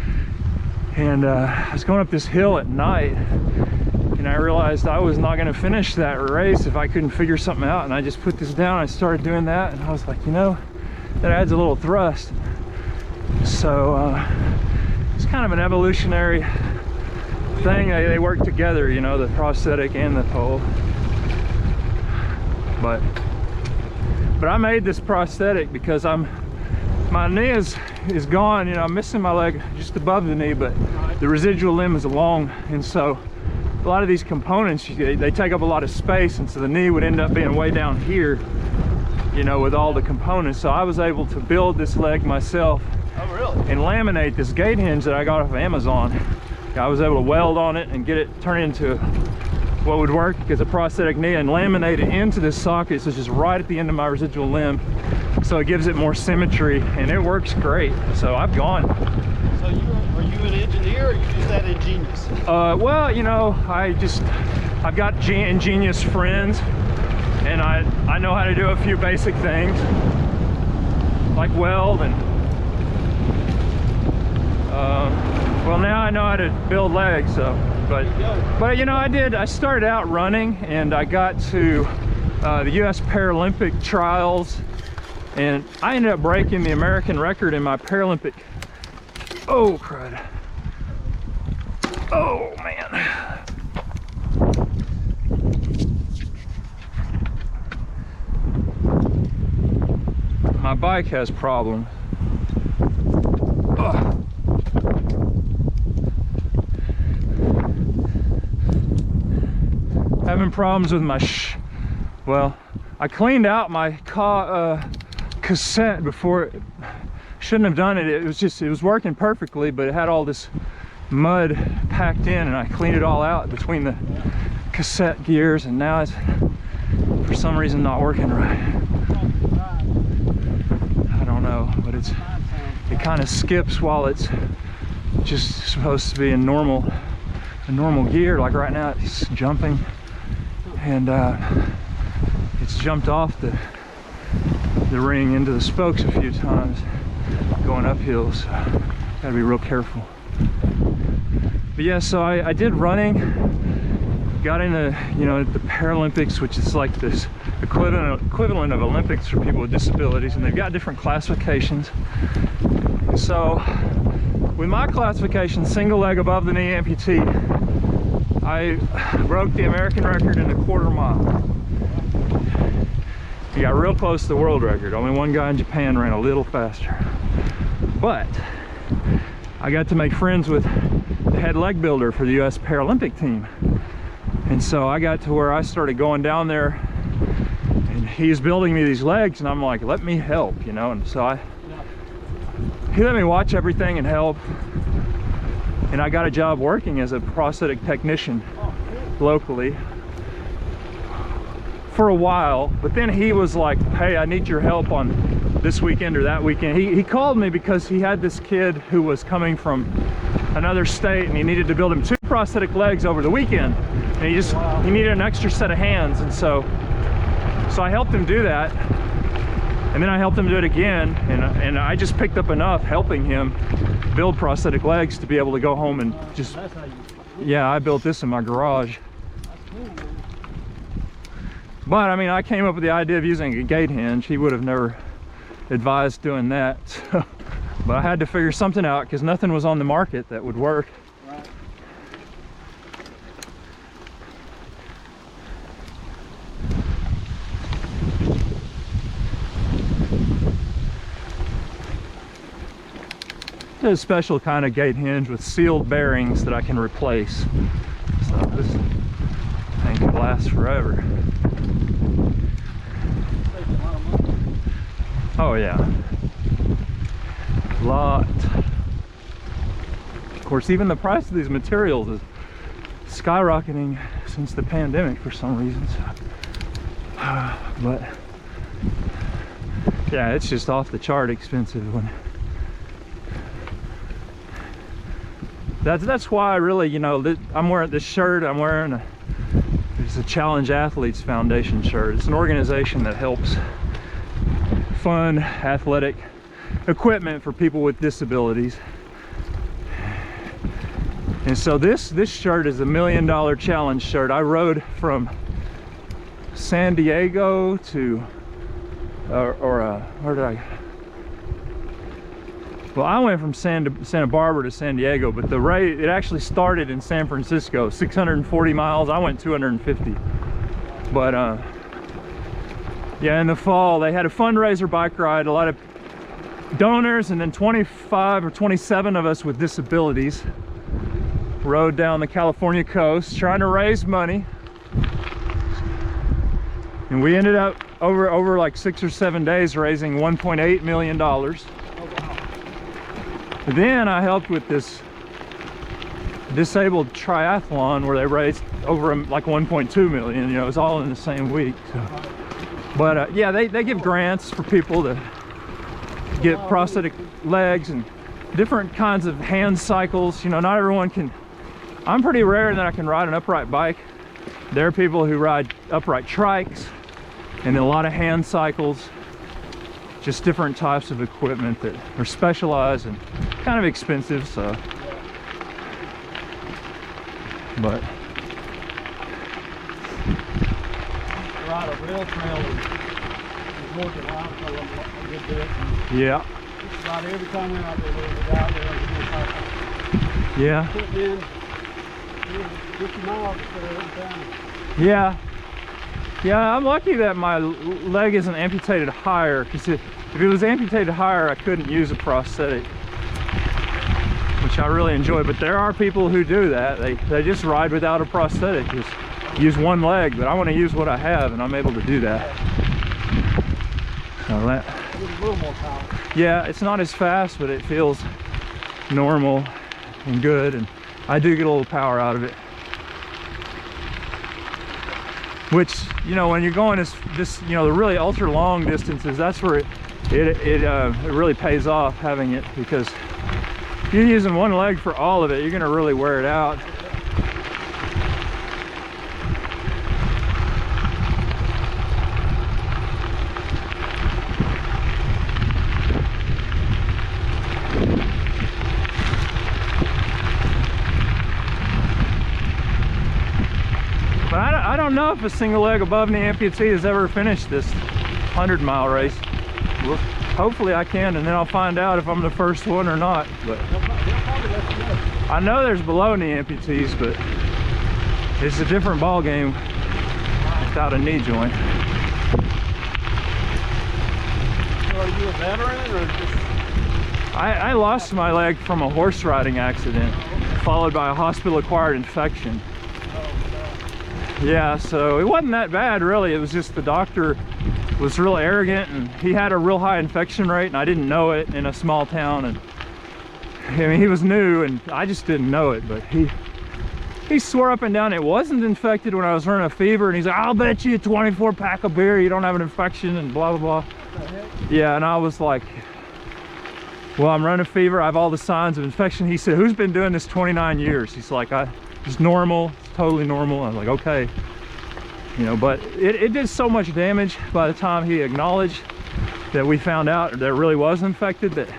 Speaker 1: And I was going up this hill at night, and I realized I was not going to finish that race if I couldn't figure something out. And I just put this down. I started doing that, and I was like, you know, that adds a little thrust. So it's kind of an evolutionary thing. They work together, you know, the prosthetic and the pole. But I made this prosthetic because my knee is gone. You know, I'm missing my leg just above the knee, but the residual limb is long, and so a lot of these components, they take up a lot of space, and so the knee would end up being way down here. you know, with all the components. So I was able to build this leg myself.
Speaker 2: Oh, really?
Speaker 1: And laminate this gate hinge that I got off of Amazon. I was able to weld on it and get it turned into what would work as a prosthetic knee and laminate it into this socket, so it's just right at the end of my residual limb. So it gives it more symmetry and it works great. So I've gone.
Speaker 2: So are you an engineer or you just that ingenious?
Speaker 1: Well, you know, I've got ingenious friends, and I know how to do a few basic things like weld and well, now I know how to build legs. So but you know, I started out running, and I got to the US Paralympic trials, and I ended up breaking the American record in my Paralympic. Oh crud. Oh man. My bike has problems. Ugh. Having problems with my well, I cleaned out my cassette before. Shouldn't have done it. It was working perfectly, but it had all this mud packed in, and I cleaned it all out between the cassette gears, and now it's for some reason not working right. I don't know, but it kind of skips while it's just supposed to be a normal gear. Like right now it's jumping, and it's jumped off the ring into the spokes a few times going uphill, so gotta be real careful. But yeah, so I did running, got into, you know, the Paralympics, which is like this equivalent of Olympics for people with disabilities, and they've got different classifications. So with my classification, single leg above the knee amputee, I broke the American record in a quarter mile. He got real close to the world record. Only one guy in Japan ran a little faster. But I got to make friends with the head leg builder for the US Paralympic team. And so I got to where I started going down there, and he's building me these legs, and I'm like, let me help, you know. And so he let me watch everything and help. And I got a job working as a prosthetic technician locally for a while, but then he was like, hey, I need your help on this weekend or that weekend. He called me because he had this kid who was coming from another state, and he needed to build him 2 prosthetic legs over the weekend, and he needed an extra set of hands. And so I helped him do that, and then I helped him do it again, and I just picked up enough helping him build prosthetic legs to be able to go home and just, yeah, I built this in my garage. But I mean, I came up with the idea of using a gate hinge. He would have never advised doing that. So, but I had to figure something out because nothing was on the market that would work.
Speaker 6: Right.
Speaker 1: There's a special kind of gate hinge with sealed bearings that I can replace. So this thing can last forever. Oh yeah, lot. Of course, even the price of these materials is skyrocketing since the pandemic for some reason. But yeah, it's just off the chart expensive. When that's why I really, you know, I'm wearing this shirt. I'm wearing it's a Challenge Athletes Foundation shirt. It's an organization that helps fund athletic equipment for people with disabilities. And so this shirt is a $1 million challenge shirt. I rode from San Diego to where did I? Well, I went from Santa Barbara to San Diego, but the race, it actually started in San Francisco, 640 miles. I went 250. But yeah, in the fall they had a fundraiser bike ride, a lot of donors, and then 25 or 27 of us with disabilities rode down the California coast trying to raise money. And we ended up over like 6 or 7 days, raising $1.8 million. Then I helped with this disabled triathlon where they raised over like 1.2 million. You know, it was all in the same week. So. But yeah, they give grants for people to get prosthetic legs and different kinds of hand cycles. You know, not everyone can. I'm pretty rare that I can ride an upright bike. There are people who ride upright trikes and then a lot of hand cycles. Just different types of equipment that are specialized and kind of expensive, so. But
Speaker 3: Ride a rail trail and working around for a good bit.
Speaker 1: yeah.
Speaker 3: About every time we're out there, we're out there and
Speaker 1: Yeah.
Speaker 3: putting in 50 miles every time.
Speaker 1: Yeah. Yeah, I'm lucky that my leg isn't amputated higher, because if it was amputated higher, I couldn't use a prosthetic, which I really enjoy. But there are people who do that. They just ride without a prosthetic, just use one leg. But I want to use what I have, and I'm able to do that. So that,
Speaker 3: A little more power.
Speaker 1: yeah, it's not as fast, but it feels normal and good, and I do get a little power out of it. Which, you know, when you're going this, you know, the really ultra long distances, that's where it really pays off having it, because if you're using one leg for all of it, you're gonna really wear it out. But I don't know if a single leg above knee amputee has ever finished this 100-mile race. Well, hopefully I can, and then I'll find out if I'm the first one or not. But I know there's below knee amputees, but it's a different ball game without a knee joint.
Speaker 3: So are you a veteran or just?
Speaker 1: I lost my leg from a horse riding accident, followed by a hospital-acquired infection. Yeah, so it wasn't that bad really. It was just the doctor was real arrogant, and he had a real high infection rate, and I didn't know it in a small town. And I mean, he was new and I just didn't know it, but he swore up and down it wasn't infected when I was running a fever, and he's like, I'll bet you a 24-pack of beer you don't have an infection, and blah blah blah. Yeah, and I was like, well, I'm running a fever, I have all the signs of infection. He said, who's been doing this 29 years? He's like, it's normal, it's totally normal. I was like, okay. You know, but it did so much damage by the time he acknowledged that we found out that it really was infected, that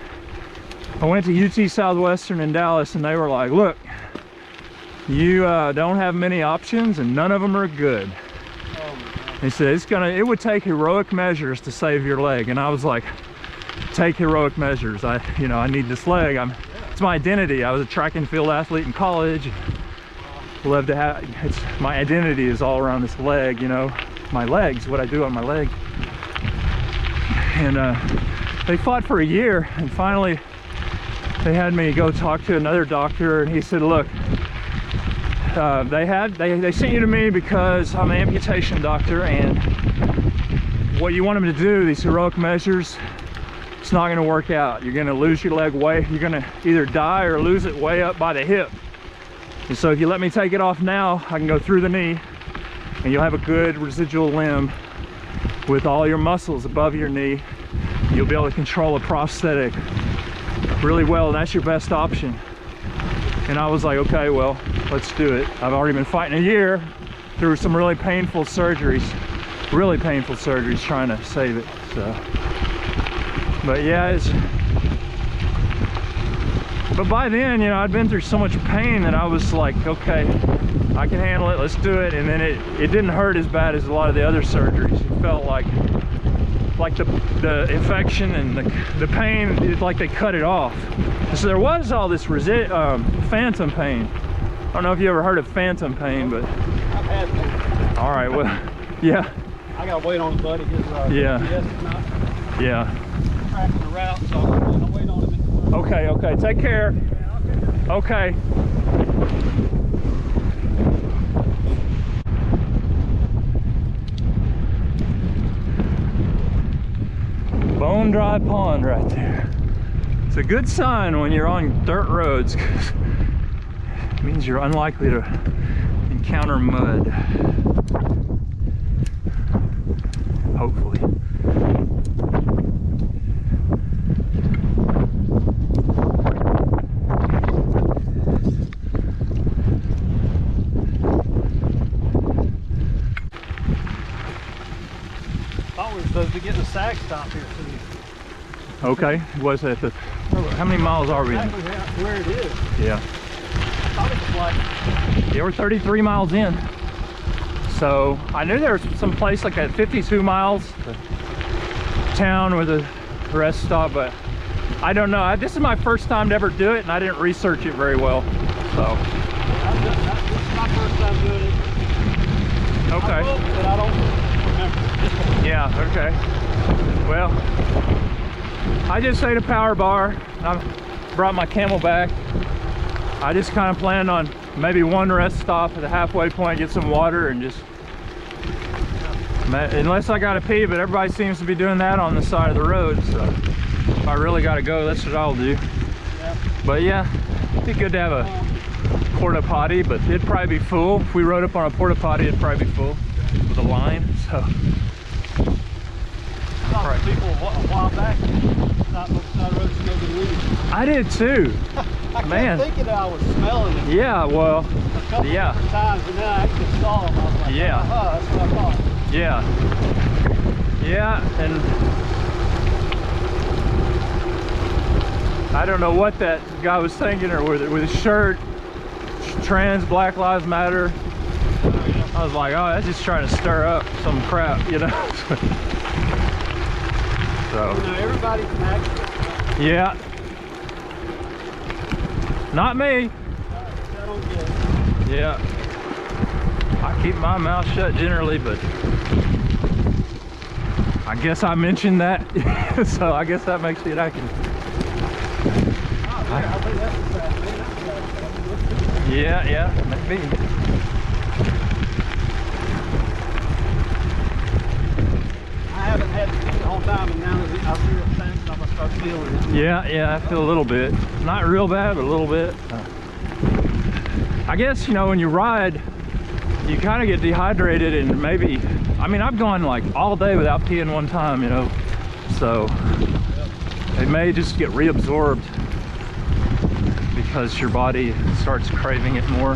Speaker 1: I went to UT Southwestern in Dallas, and they were like, look, you don't have many options and none of them are good. He said it would take heroic measures to save your leg. And I was like, take heroic measures. I need this leg. It's my identity. I was a track and field athlete in college. Love to have my identity is all around this leg, you know, my legs, what I do on my leg. And they fought for a year, and finally they had me go talk to another doctor, and he said, look, they sent you to me because I'm an amputation doctor, and what you want them to do, these heroic measures, it's not going to work out. You're going to lose your leg you're going to either die or lose it way up by the hip. And so if you let me take it off now, I can go through the knee, and you'll have a good residual limb with all your muscles above your knee. You'll be able to control a prosthetic really well, and that's your best option. And I was like, okay, well, let's do it. I've already been fighting a year through some really painful surgeries trying to save it. So, but yeah, but by then, you know, I'd been through so much pain that I was like, okay, I can handle it, let's do it. And then it didn't hurt as bad as a lot of the other surgeries. It felt like the infection and the pain, it's like they cut it off. So there was all this phantom pain. I don't know if you ever heard of phantom pain, but
Speaker 3: I've had that.
Speaker 1: all right, well, yeah.
Speaker 3: I gotta wait on him, buddy.
Speaker 1: Yeah.
Speaker 3: Yes, it's not
Speaker 1: Yeah.
Speaker 3: tracking the route, so I'll wait on him.
Speaker 1: Okay, take care. Okay. long dry pond right there. It's a good sign when you're on dirt roads, because it means you're unlikely to encounter mud. Hopefully.
Speaker 3: Thought we were supposed to be getting a sag stop here soon.
Speaker 1: Okay, was that the, how many miles are we in?
Speaker 3: Exactly where it is.
Speaker 1: Yeah.
Speaker 3: I thought it was like,
Speaker 1: Yeah, we're 33 miles in. So I knew there was some place like at 52 miles, the town with a rest stop, but I don't know. This is my first time to ever do it, and I didn't research it very well. So.
Speaker 3: this is my first time doing it.
Speaker 1: Okay.
Speaker 3: I will, but I don't remember.
Speaker 1: Yeah, okay. Well, I just ate a power bar. I brought my Camelback. I just kind of planned on maybe one rest stop at the halfway point, get some water, and just, unless I gotta pee, but everybody seems to be doing that on the side of the road, so if I really gotta go, that's what I'll do.
Speaker 3: Yeah.
Speaker 1: But yeah, it'd be good to have a porta potty, but it'd probably be full. If we rode up on a porta potty, it'd probably be full with a line, so.
Speaker 3: I thought people a while back not road smoking weed.
Speaker 1: I did too.
Speaker 3: I
Speaker 1: Man.
Speaker 3: kept thinking that I was smelling it
Speaker 1: Yeah, well,
Speaker 3: a couple
Speaker 1: yeah.
Speaker 3: different times, and then I actually saw them. I was like,
Speaker 1: Yeah.
Speaker 3: that's what I thought.
Speaker 1: Yeah, and I don't know what that guy was thinking, or with his shirt, trans, Black Lives Matter. I was like, oh, that's just trying to stir up some crap, you know. So,
Speaker 3: You know, everybody's acting.
Speaker 1: yeah. Not me.
Speaker 3: I don't get it.
Speaker 1: Yeah. I keep my mouth shut generally, but I guess I mentioned that, so I guess that makes it I can.
Speaker 3: I think that's the sad thing.
Speaker 1: Yeah, maybe.
Speaker 3: I haven't had it the whole time, and now that I feel it, I'm gonna start feeling it.
Speaker 1: Yeah, I feel a little bit. Not real bad, but a little bit. I guess, you know, when you ride, you kind of get dehydrated, and maybe, I mean, I've gone like all day without peeing one time, you know, so it may just get reabsorbed because your body starts craving it more.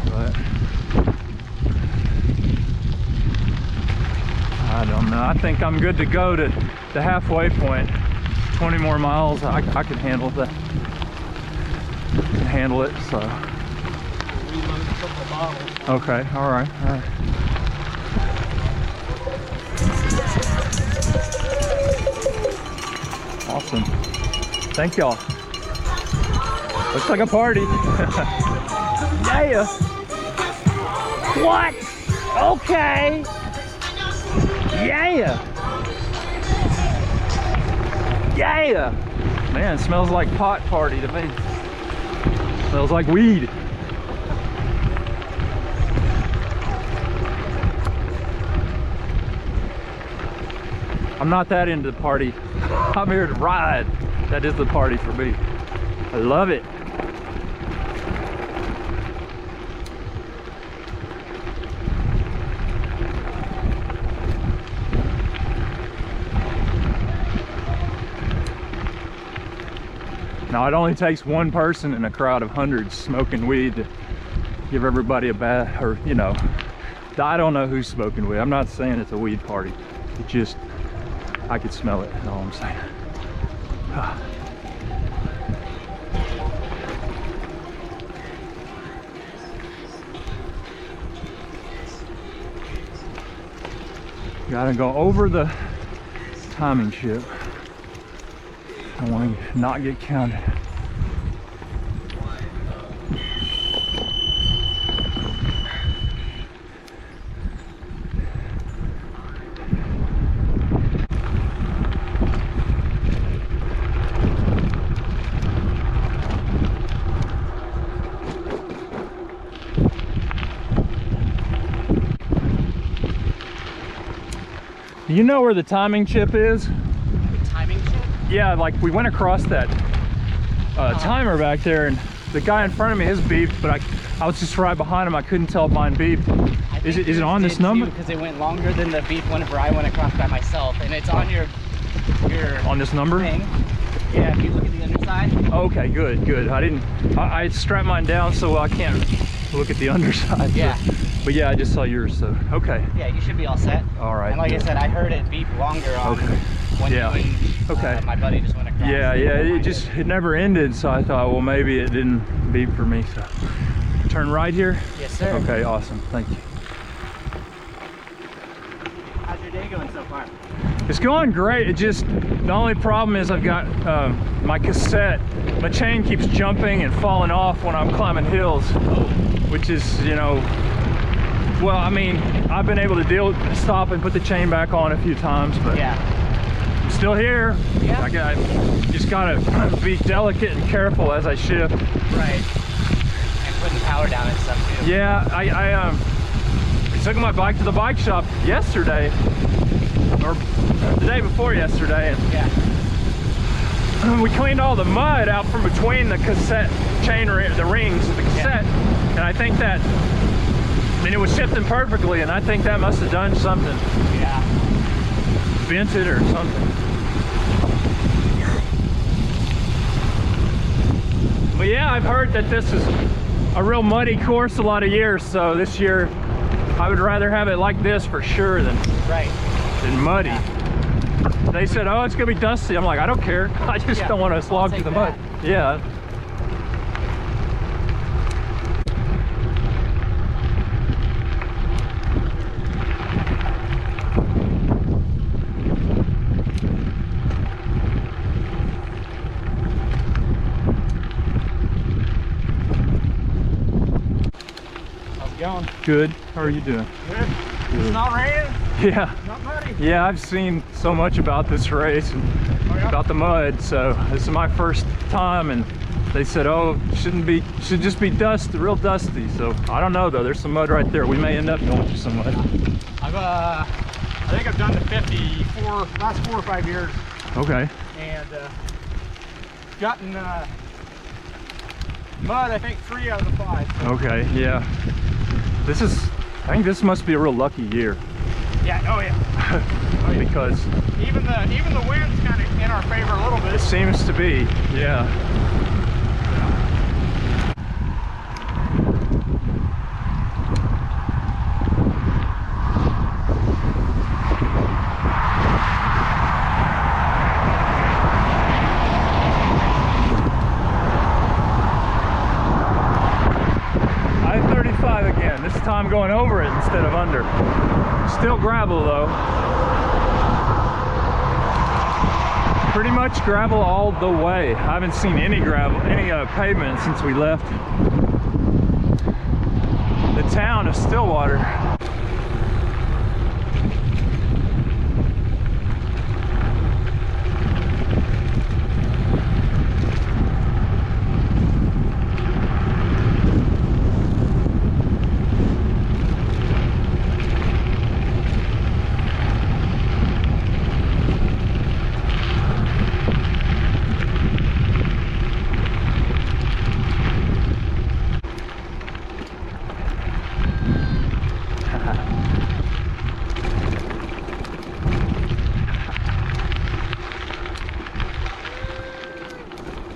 Speaker 1: But I don't know. I think I'm good to go to the halfway point. 20 more miles. I can handle that. Can handle it. So. Okay. All right. Awesome. Thank y'all. Looks like a party. Yeah. What? Okay. Yeah. Yeah. Man, it smells like pot party to me. Smells like weed. I'm not that into the party. I'm here to ride. That is the party for me. I love it. Now it only takes one person in a crowd of hundreds smoking weed to give everybody a bad, or you know, I don't know who's smoking weed. I'm not saying it's a weed party. It just, I could smell it, that's all I'm saying. Gotta go over the timing chip. I want to not get counted. Do you know where the timing chip is? yeah, like we went across that timer back there, and the guy in front of me, his beeped, but I was just right behind him. I couldn't tell if mine beeped. Is it on this number?
Speaker 5: Because it went longer than the beep whenever I went across by myself, and it's on your
Speaker 1: on this number
Speaker 5: thing. Yeah, if you look at the underside.
Speaker 1: Okay, good. I strapped mine down so I can't look at the underside.
Speaker 5: Yeah.
Speaker 1: But yeah, I just saw yours, so okay.
Speaker 5: Yeah, you should be all set.
Speaker 1: All right.
Speaker 5: And like I said, I heard it beep longer on when
Speaker 1: okay.
Speaker 5: My buddy just went across.
Speaker 1: Yeah, it never ended, so I thought, well, maybe it didn't beep for me. So turn right here.
Speaker 5: Yes, sir.
Speaker 1: Okay, awesome. Thank you.
Speaker 5: How's your day going so far?
Speaker 1: It's going great. It just, the only problem is I've got my cassette. My chain keeps jumping and falling off when I'm climbing hills, which is, you know, well, I mean, I've been able to stop and put the chain back on a few times, but
Speaker 5: yeah,
Speaker 1: I'm still here.
Speaker 5: Yeah.
Speaker 1: I just gotta be delicate and careful as I shift.
Speaker 5: Right. And putting power down and stuff too.
Speaker 1: Yeah, I took my bike to the bike shop yesterday, or the day before yesterday, and we cleaned all the mud out from between the cassette chain, the rings of the cassette, and I think that, I mean, it was shifting perfectly, and I think that must have done something.
Speaker 5: Yeah.
Speaker 1: Bent it or something. But yeah, I've heard that this is a real muddy course a lot of years, so this year I would rather have it like this for sure than muddy. Yeah. They said, oh, it's gonna be dusty. I'm like, I don't care. I just don't want to slog through the mud. Yeah.
Speaker 3: Going.
Speaker 1: Good. How are you doing?
Speaker 3: Good. It's not raining.
Speaker 1: Yeah.
Speaker 3: Not muddy.
Speaker 1: Yeah, I've seen so much about this race and about the mud. So this is my first time, and they said, oh, should just be dusty, real dusty. So I don't know though. There's some mud right there. We may end up going through some mud.
Speaker 3: I think I've done the 50 last 4 or 5 years.
Speaker 1: Okay.
Speaker 3: And gotten mud, I think 3 out of the 5.
Speaker 1: Okay. Yeah. I think this must be a real lucky year.
Speaker 3: Yeah. Oh yeah.
Speaker 1: Because
Speaker 3: even the wind's kind of in our favor a little bit.
Speaker 1: it seems to be. Yeah. I-35 again. This time going over it instead of under. Still gravel though. Pretty much gravel all the way. I haven't seen any gravel, any pavement since we left the town of Stillwater.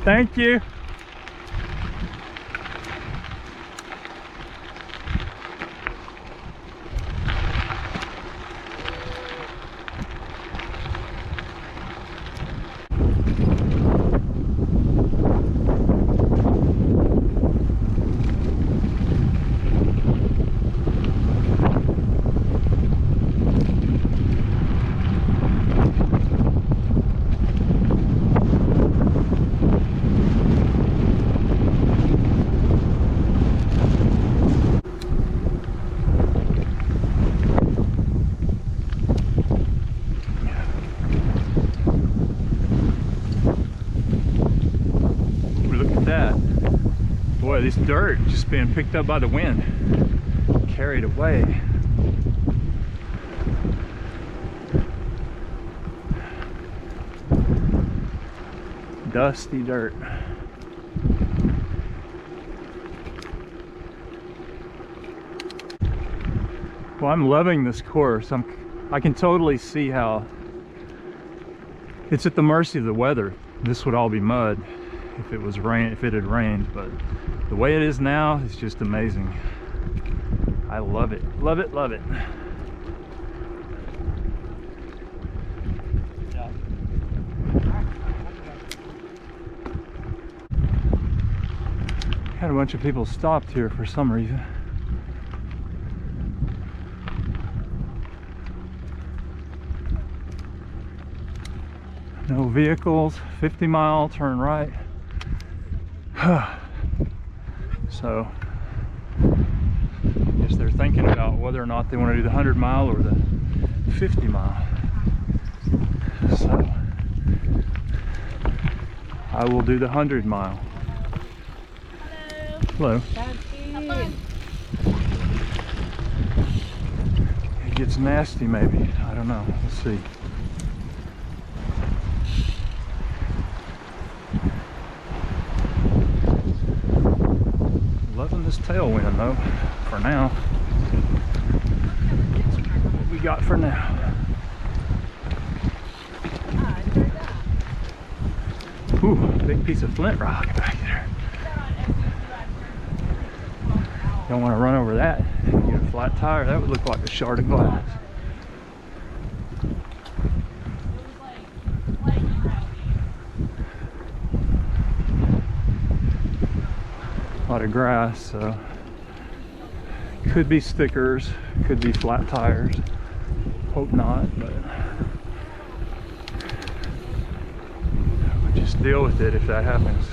Speaker 1: Thank you. Boy, this dirt just being picked up by the wind, carried away. dusty dirt. Well, I'm loving this course. I can totally see how it's at the mercy of the weather. This would all be mud if it had rained, but the way it is now is just amazing. I love it, love it, love it. Had a bunch of people stopped here for some reason. No vehicles, 50-mile, turn right. So, I guess they're thinking about whether or not they want to do the 100-mile or the 50-mile. So, I will do the 100-mile. Hello. It gets nasty maybe. I don't know. We'll see. Loving this tailwind though, for now. That's what we got for now. Ooh, big piece of flint rock back there. Don't want to run over that. Get a flat tire, that would look like a shard of glass. A lot of grass, so could be stickers, could be flat tires. Hope not, but we'll just deal with it if that happens.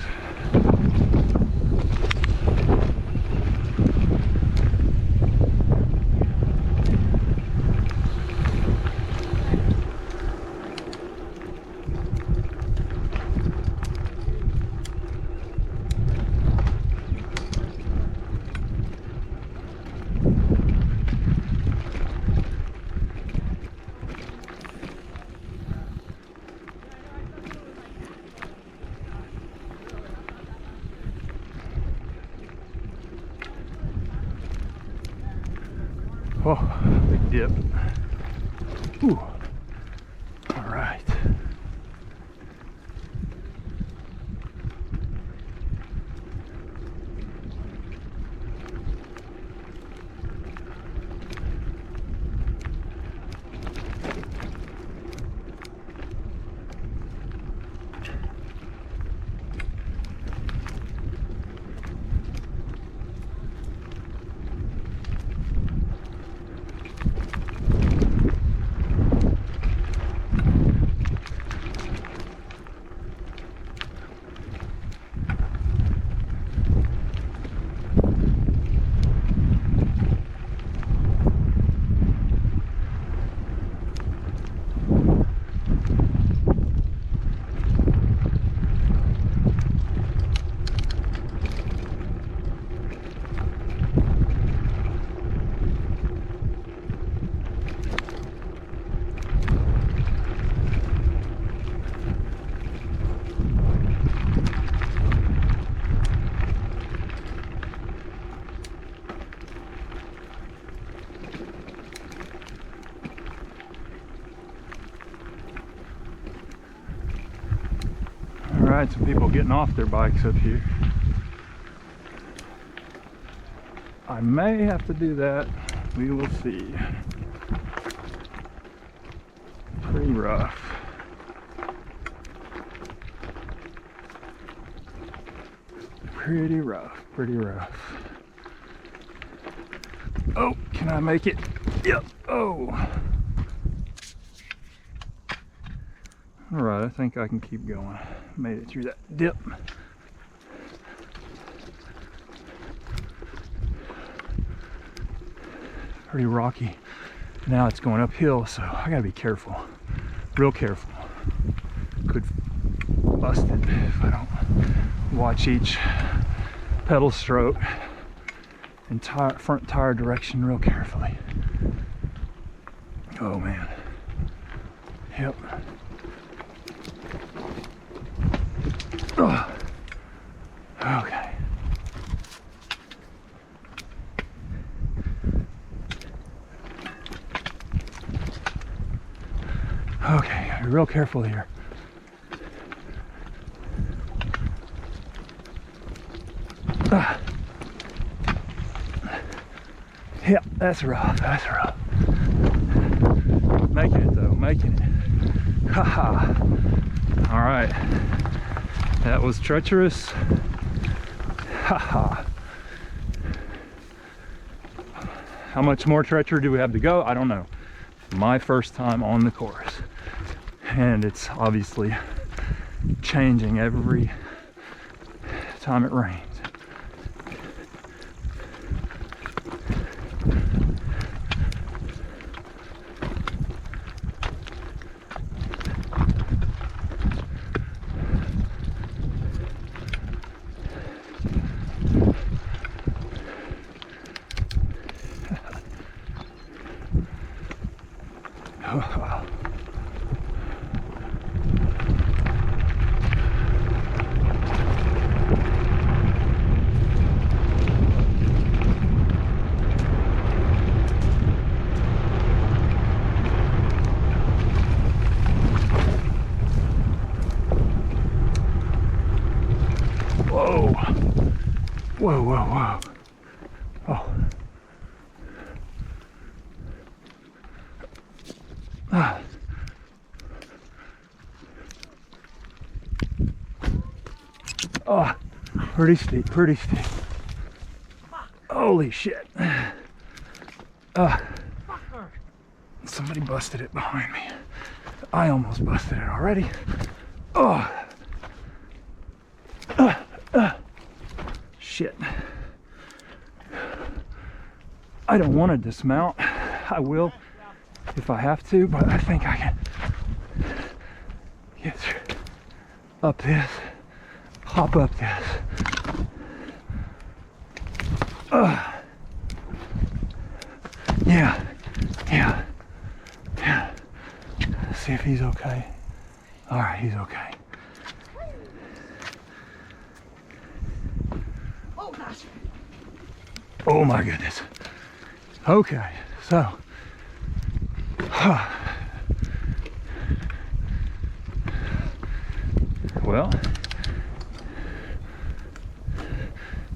Speaker 1: Oh, big dip. Ooh. All right. Alright, some people getting off their bikes up here. I may have to do that. We will see. Pretty rough. Pretty rough, pretty rough. Oh, can I make it? Yep. Oh. All right, I think I can keep going. Made it through that dip. Pretty rocky. Now it's going uphill, so I gotta be careful. Real careful. Could bust it if I don't watch each pedal stroke and front tire direction real carefully. Oh man. Yep. Ugh. Okay. Okay, gotta be real careful here. Yep, that's rough, that's rough. Making it though, making it. Haha. All right, that was treacherous. Haha. How much more treachery do we have to go? I don't know. My first time on the course, and it's obviously changing every time it rains. Whoa. Whoa, whoa, whoa. Oh. Ah. Oh, pretty steep, pretty steep. Holy shit. Somebody busted it behind me. I almost busted it already. Oh. Shit. I don't want to dismount. I will if I have to, but I think I can get up this, hop up this. Yeah, yeah, yeah. Let's see if he's okay. All right, he's okay.
Speaker 8: Oh gosh.
Speaker 1: Oh my goodness. Okay, so well,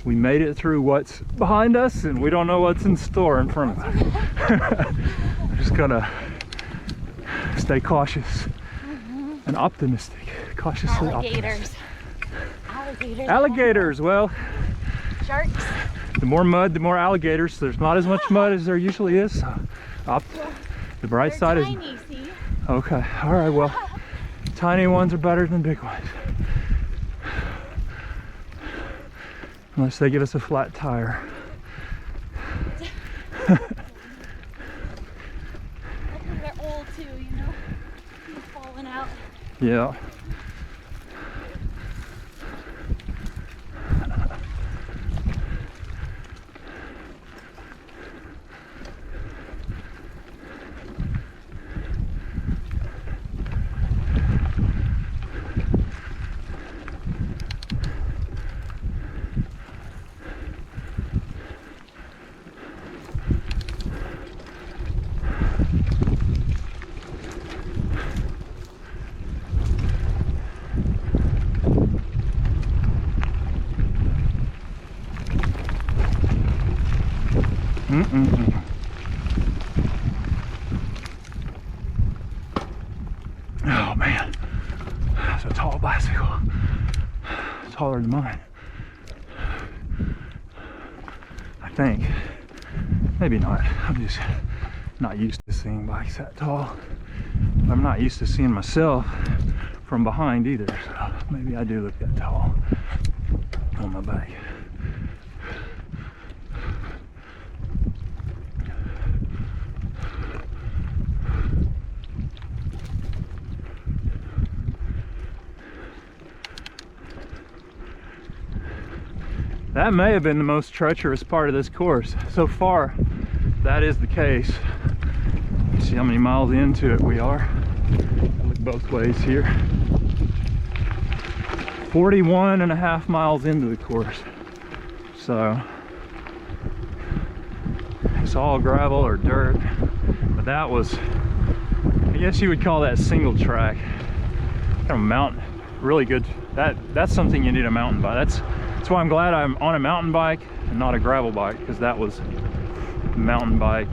Speaker 1: we made it through what's behind us, and we don't know what's in store in front of us. We're just gonna stay cautious and optimistic. Cautiously optimistic.
Speaker 7: Alligators.
Speaker 1: Alligators, well,
Speaker 7: Sharks.
Speaker 1: the more mud, the more alligators. There's not as much mud as there usually is. So the bright
Speaker 7: They're
Speaker 1: side
Speaker 7: tiny,
Speaker 1: is
Speaker 7: see?
Speaker 1: okay. All right, well, tiny ones are better than big ones, unless they give us a flat tire.
Speaker 7: They're old too, you know? Keep falling out.
Speaker 1: Yeah. Oh man, that's a tall bicycle, taller than mine. I think, maybe not. I'm just not used to seeing bikes that tall. I'm not used to seeing myself from behind either, so maybe I do look that tall on my bike. That may have been the most treacherous part of this course. So far, that is the case. See how many miles into it we are. I look both ways here. 41.5 miles into the course. So it's all gravel or dirt, but that was, I guess you would call that single track. Kind of mountain, really good. That's something you need a mountain bike. That's why I'm glad I'm on a mountain bike and not a gravel bike, because that was mountain bike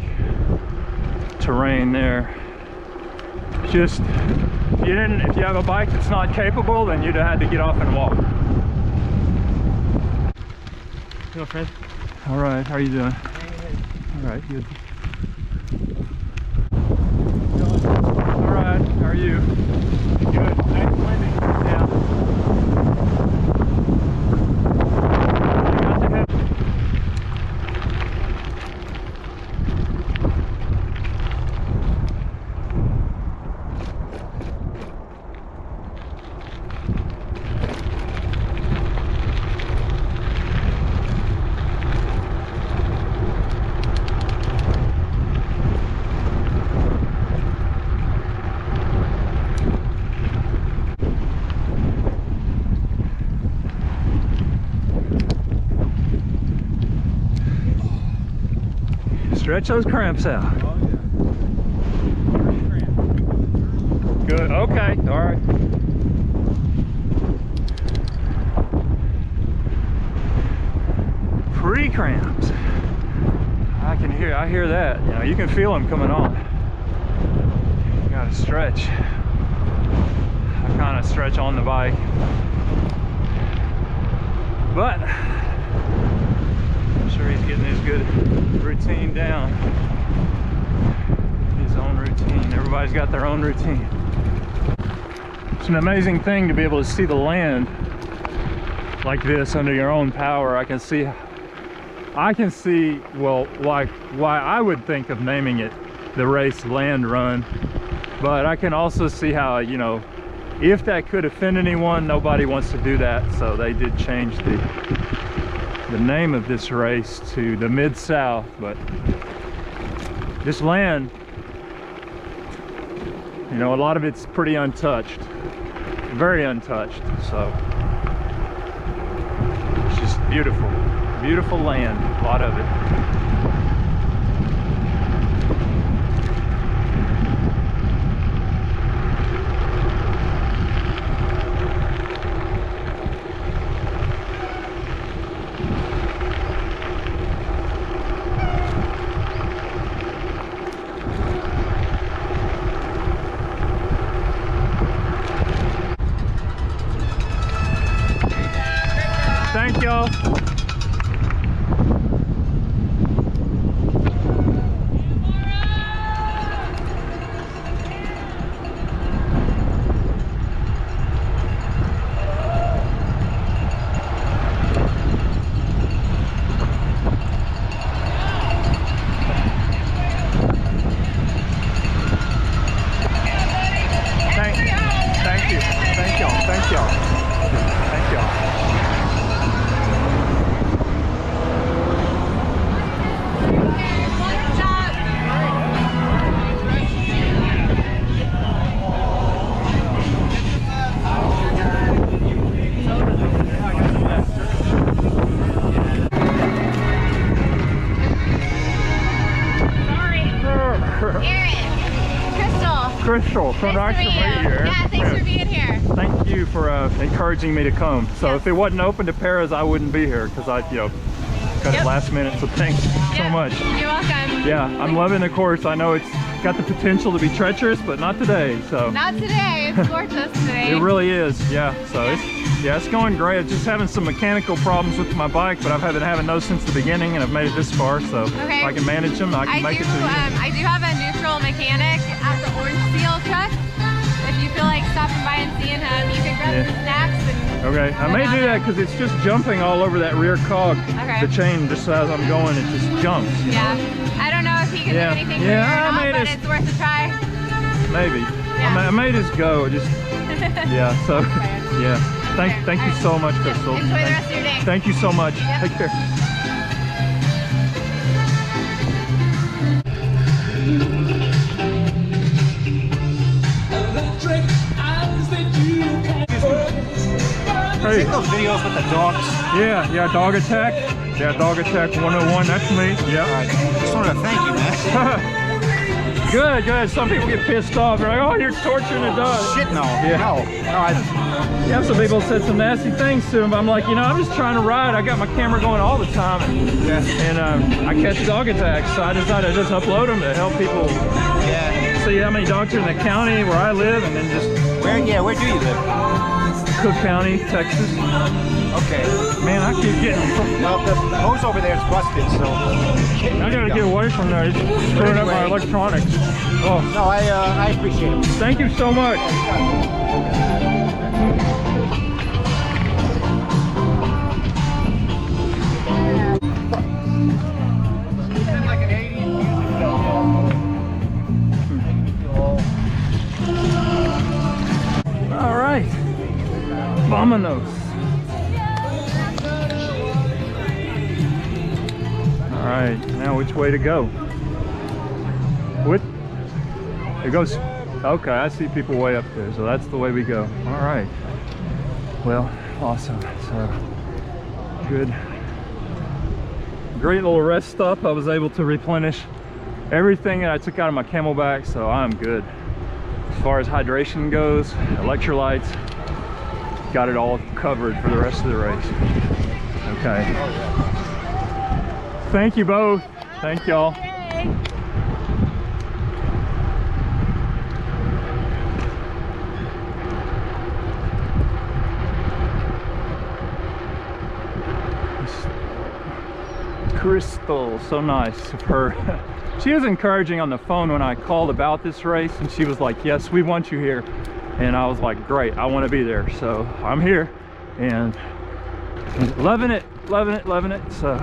Speaker 1: terrain there. Just if you have a bike that's not capable, then you'd have had to get off and walk.
Speaker 5: Hello, friend.
Speaker 1: All right, how are you doing? All right, good. All right, how are you?
Speaker 5: Good. Nice landing.
Speaker 1: Yeah. You got the head. Stretch those cramps out.
Speaker 3: Oh, yeah.
Speaker 1: Good. Okay. All right. Pre-cramps. I hear that. You know, you can feel them coming on. You gotta stretch. I kind of stretch on the bike, but I'm sure he's getting his good routine down. His own routine. Everybody's got their own routine. It's an amazing thing to be able to see the land like this under your own power. I can see, well, like why I would think of naming it the race Land Run, but I can also see how, you know, if that could offend anyone, nobody wants to do that, so they did change the name of this race to the Mid-South. But this land, you know, a lot of it's pretty untouched, very untouched, so it's just beautiful, beautiful land, a lot of it. Thank y'all. Thank you. Thank y'all. Thank y'all. Thank y'all. Crystal, so nice to meet you.
Speaker 7: Yeah, thanks for being here.
Speaker 1: Thank you for encouraging me to come. So if it wasn't open to paras, I wouldn't be here, because I, you know, kind of last minute. So thanks so much.
Speaker 7: You're welcome.
Speaker 1: Yeah, I'm loving the course. I know it's got the potential to be treacherous, but not today. So
Speaker 7: Not today. It's gorgeous today.
Speaker 1: it really is. Yeah. So it's going great. I'm just having some mechanical problems with my bike, but I've been having those since the beginning, and I've made it this far. So if I can manage them, I can make it to the end.
Speaker 7: I do have a neutral mechanic at the Orange Seal truck. If you feel like stopping by and seeing him, you can grab some snacks.
Speaker 1: Okay, I may do that because it's just jumping all over that rear cog.
Speaker 7: Okay.
Speaker 1: The chain, just as I'm going, it just jumps. You know?
Speaker 7: I don't know if he can do anything for you or not, but it's worth a try.
Speaker 1: Maybe. I may just go. Just yeah. So yeah. Thank you so much, Crystal.
Speaker 7: Enjoy the rest of your day.
Speaker 1: Thank you so much. Take care.
Speaker 9: Electric eyes that you can
Speaker 1: Hey.
Speaker 3: Those videos with the dogs.
Speaker 1: Yeah, dog attack. Yeah, dog attack 101, that's me. Yeah.
Speaker 3: All right. Just wanted to thank you, man.
Speaker 1: Good. Some people get pissed off. They're like, oh, you're torturing a dog.
Speaker 3: Shit, no.
Speaker 1: Yeah.
Speaker 3: No.
Speaker 1: Yeah, some people said some nasty things to him. I'm like, you know, I'm just trying to ride. I got my camera going all the time. And I catch dog attacks. So I decided to just upload them to help people see how many dogs are in the county where I live. And then just...
Speaker 3: Where do you live?
Speaker 1: Cook County, Texas.
Speaker 3: Okay.
Speaker 1: Man, I keep getting...
Speaker 3: Well, the hose over there is busted, so...
Speaker 1: I gotta get away from there. It's screwing up my electronics. Oh.
Speaker 3: No, I appreciate it.
Speaker 1: Thank you so much.
Speaker 3: Like an 80 music
Speaker 1: All right. Vamonos. All right, now which way to go? What? It goes, okay, I see people way up there, so that's the way we go. All right. Well, awesome. So, good. Great little rest stop. I was able to replenish everything that I took out of my Camelback, so I'm good. As far as hydration goes, electrolytes, got it all covered for the rest of the race. Okay. Thank you both. Thank y'all. Crystal, so nice of her. She was encouraging on the phone when I called about this race, and she was like, yes, we want you here. And I was like, great, I want to be there. So I'm here and loving it. So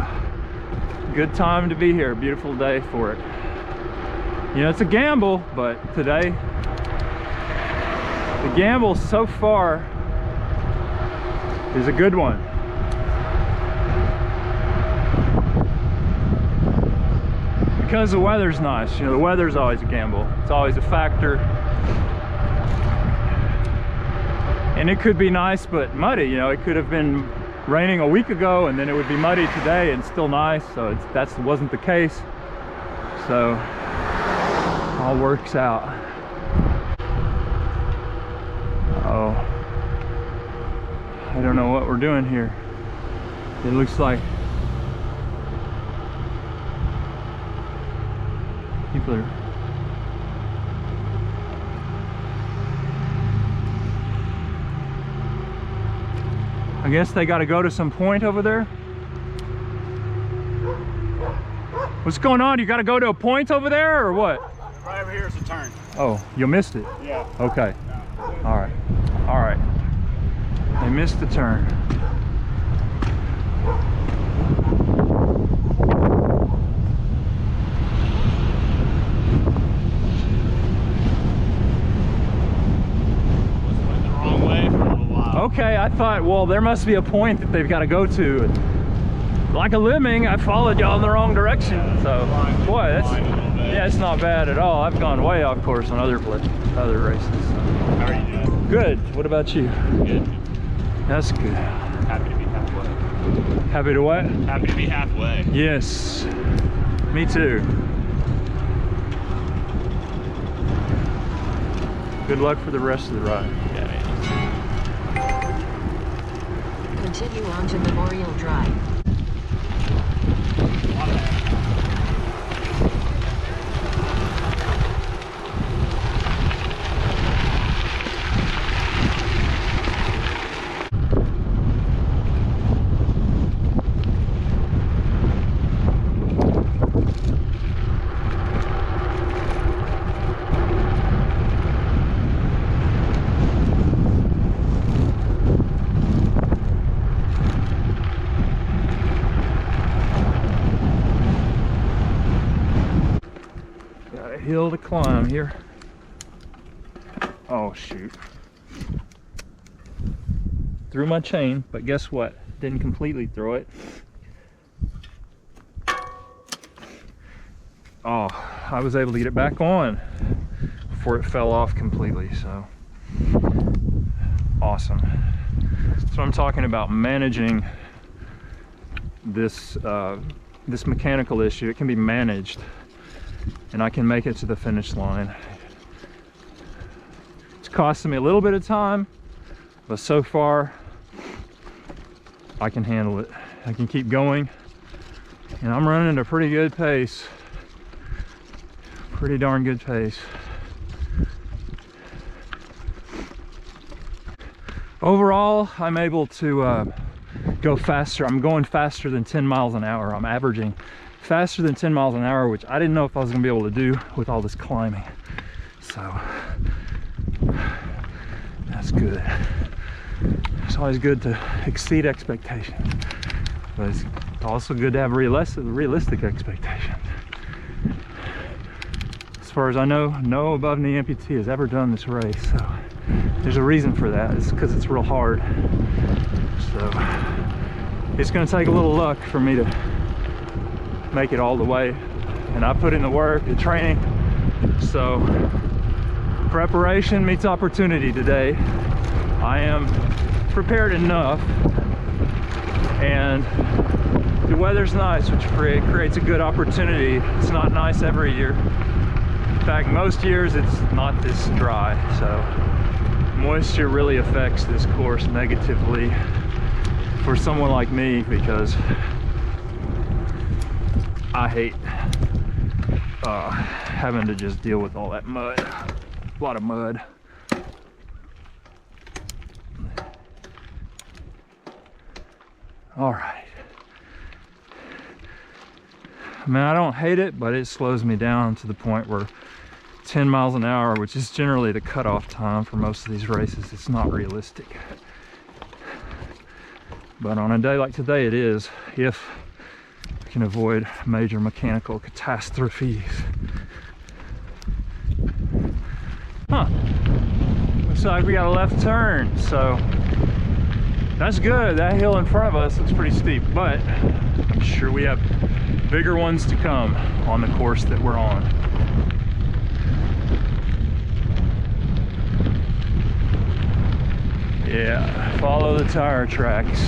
Speaker 1: good time to be here. Beautiful day for it. You know, it's a gamble, but today, the gamble so far is a good one. Because the weather's nice. You know, the weather's always a gamble. It's always a factor. And it could be nice, but muddy. You know, it could have been raining a week ago and then it would be muddy today and still nice. So that wasn't the case. So all works out. Oh, I don't know what we're doing here. It looks like people are... I guess they got to go to some point over there. What's going on? You got to go to a point over there or what?
Speaker 6: Right over here is a turn.
Speaker 1: Oh, you missed it?
Speaker 6: Yeah.
Speaker 1: Okay. All right. All right. They missed the turn. Okay, I thought, well, there must be a point that they've got to go to. Like a lemming, I followed y'all in the wrong direction. So, boy, yeah, it's not bad at all. I've gone way off course on other races. So.
Speaker 4: How are you doing?
Speaker 1: Good. What about you?
Speaker 4: Good.
Speaker 1: That's good.
Speaker 4: Happy to be halfway.
Speaker 1: Happy to what?
Speaker 4: Happy to be halfway.
Speaker 1: Yes. Me too. Good luck for the rest of the ride.
Speaker 4: Yeah, man.
Speaker 8: Continue on to Memorial Drive.
Speaker 1: Hill to climb here. Oh shoot. Threw my chain, but guess what? Didn't completely throw it. Oh, I was able to get it back on before it fell off completely, so awesome. It's That's what I'm talking about, managing this this mechanical issue. It can be managed, and I can make it to the finish line. It's costing me a little bit of time, but so far I can handle it. I can keep going, and I'm running at a pretty good pace. Pretty darn good pace. Overall, I'm able to go faster. I'm going faster than 10 miles an hour. I'm averaging faster than 10 miles an hour, which I didn't know if I was gonna be able to do with all this climbing. So that's good. It's always good to exceed expectations, but it's also good to have realistic expectations. As far as I know, no above knee amputee has ever done this race, so there's a reason for that. It's because it's real hard. So it's going to take a little luck for me to make it all the way, and I put in the work, the training. So preparation meets opportunity today. I am prepared enough, and the weather's nice, which creates a good opportunity. It's not nice every year. In fact, most years it's not this dry, so moisture really affects this course negatively for someone like me, because I hate having to just deal with all that mud. A lot of mud. All right. I mean, I don't hate it, but it slows me down to the point where 10 miles an hour, which is generally the cutoff time for most of these races, it's not realistic. But on a day like today, it is, if we can avoid major mechanical catastrophes. Huh. Looks like we got a left turn, so that's good. That hill in front of us looks pretty steep, but I'm sure we have bigger ones to come on the course that we're on. Yeah, follow the tire tracks.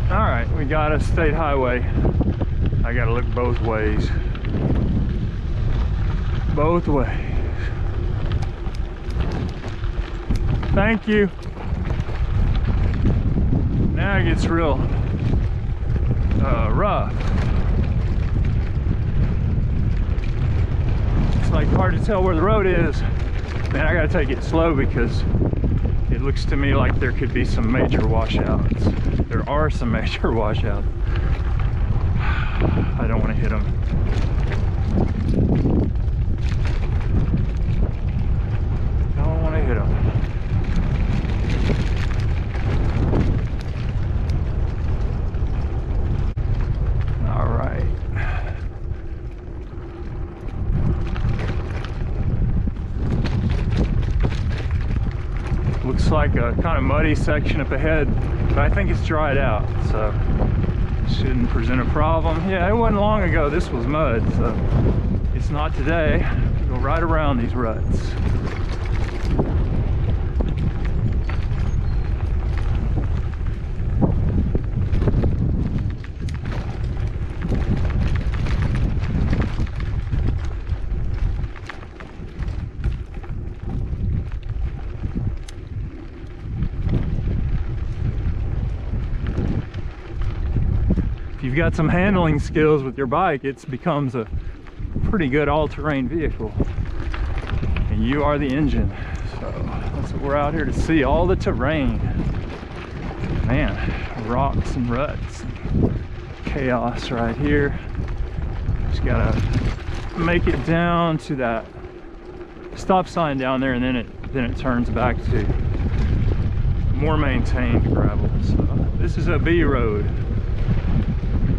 Speaker 1: All right, we got a state highway. I gotta look both ways. Both ways. Thank you. Now it gets real rough. It's like hard to tell where the road is. Man, I gotta take it slow because it looks to me like there could be some major washouts. There are some major washouts. I don't want to hit them. Don't want to hit them. Looks like a kind of muddy section up ahead, but I think it's dried out, so shouldn't present a problem. Yeah, it wasn't long ago this was mud, so it's not today. Go right around these ruts. If you've got some handling skills with your bike, it becomes a pretty good all-terrain vehicle. And you are the engine. So that's what we're out here to see, all the terrain. Man, rocks and ruts, and chaos right here. Just gotta make it down to that stop sign down there, and then it turns back to more maintained gravel. So this is a B road.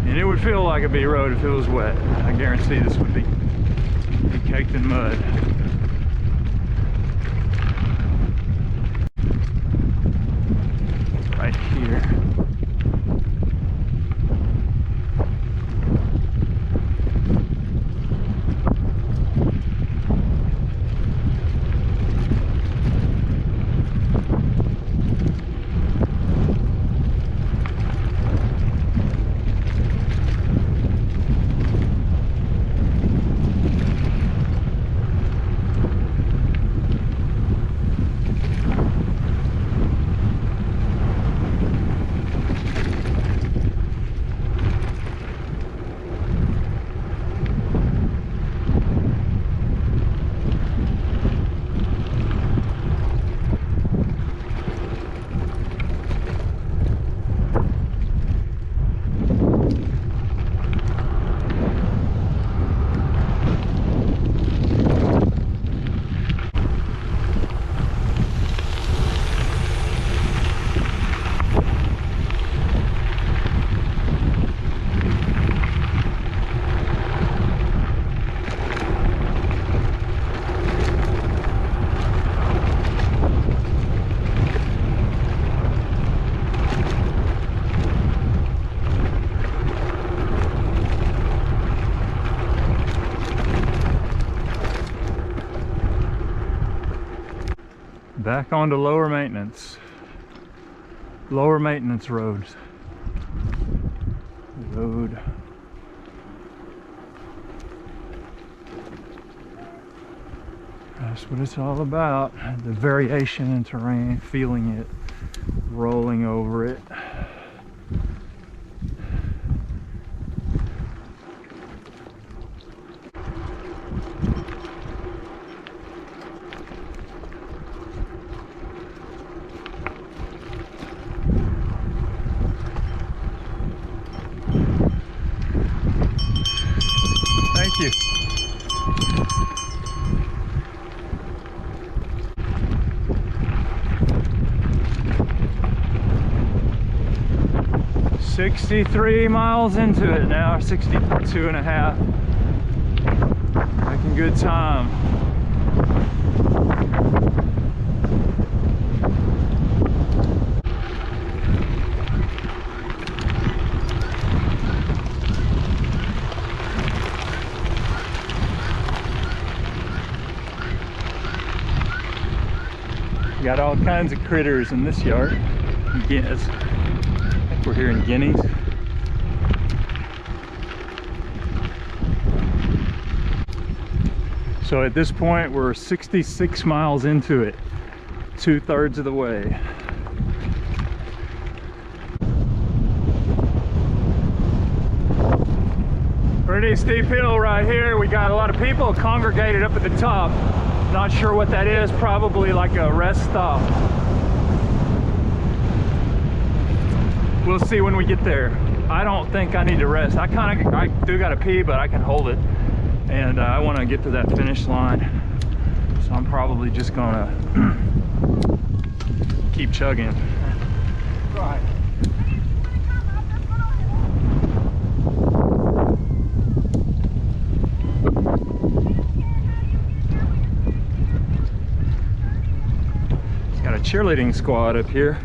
Speaker 1: And it would feel like a B road if it was wet. I guarantee this would be caked in mud. Right here. Back onto lower maintenance roads. Road. That's what it's all about. The variation in terrain, feeling it, rolling over it. Thank you. $63 miles into it now, 62 and a half. Making good time. Got all kinds of critters in this yard. Yes. I think we're here in Guineas. So at this point we're 66 miles into it, 2/3 of the way. Pretty steep hill right here. We got a lot of people congregated up at the top. Not sure what that is, probably like a rest stop. We'll see when we get there. I don't think I need to rest. I do gotta pee, but I can hold it. And I wanna get to that finish line. So I'm probably just gonna keep chugging.
Speaker 2: Right.
Speaker 1: Got a cheerleading squad up here,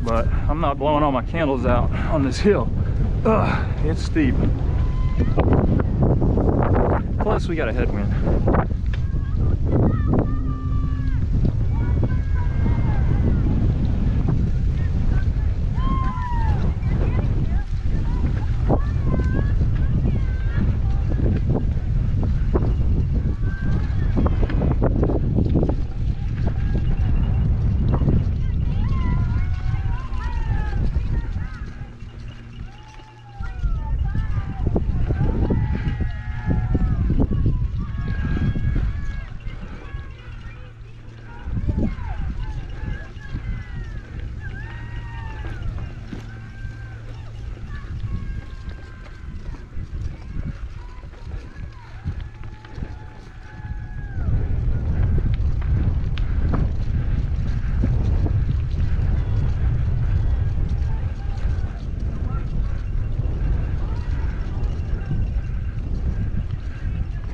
Speaker 1: but I'm not blowing all my candles out on this hill. Ugh, it's steep. Plus we got a headwind.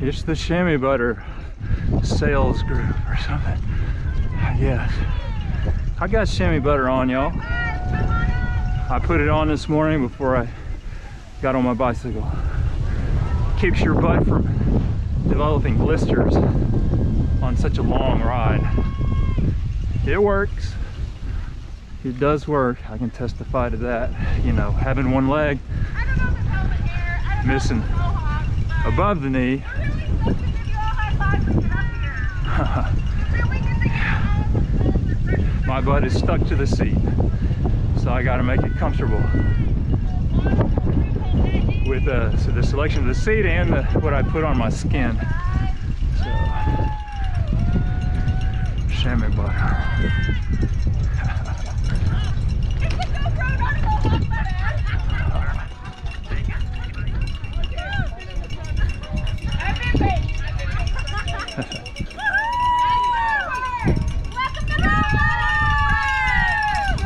Speaker 1: It's the chamois butter sales group or something. Yes. I got chamois butter on, y'all. I put it on this morning before I got on my bicycle. Keeps your butt from developing blisters on such a long ride. It works. It does work. I can testify to that. You know, having one leg missing above the knee. My butt is stuck to the seat, so I got to make it comfortable with so the selection of the seat and what I put on my skin. So, chamois butter.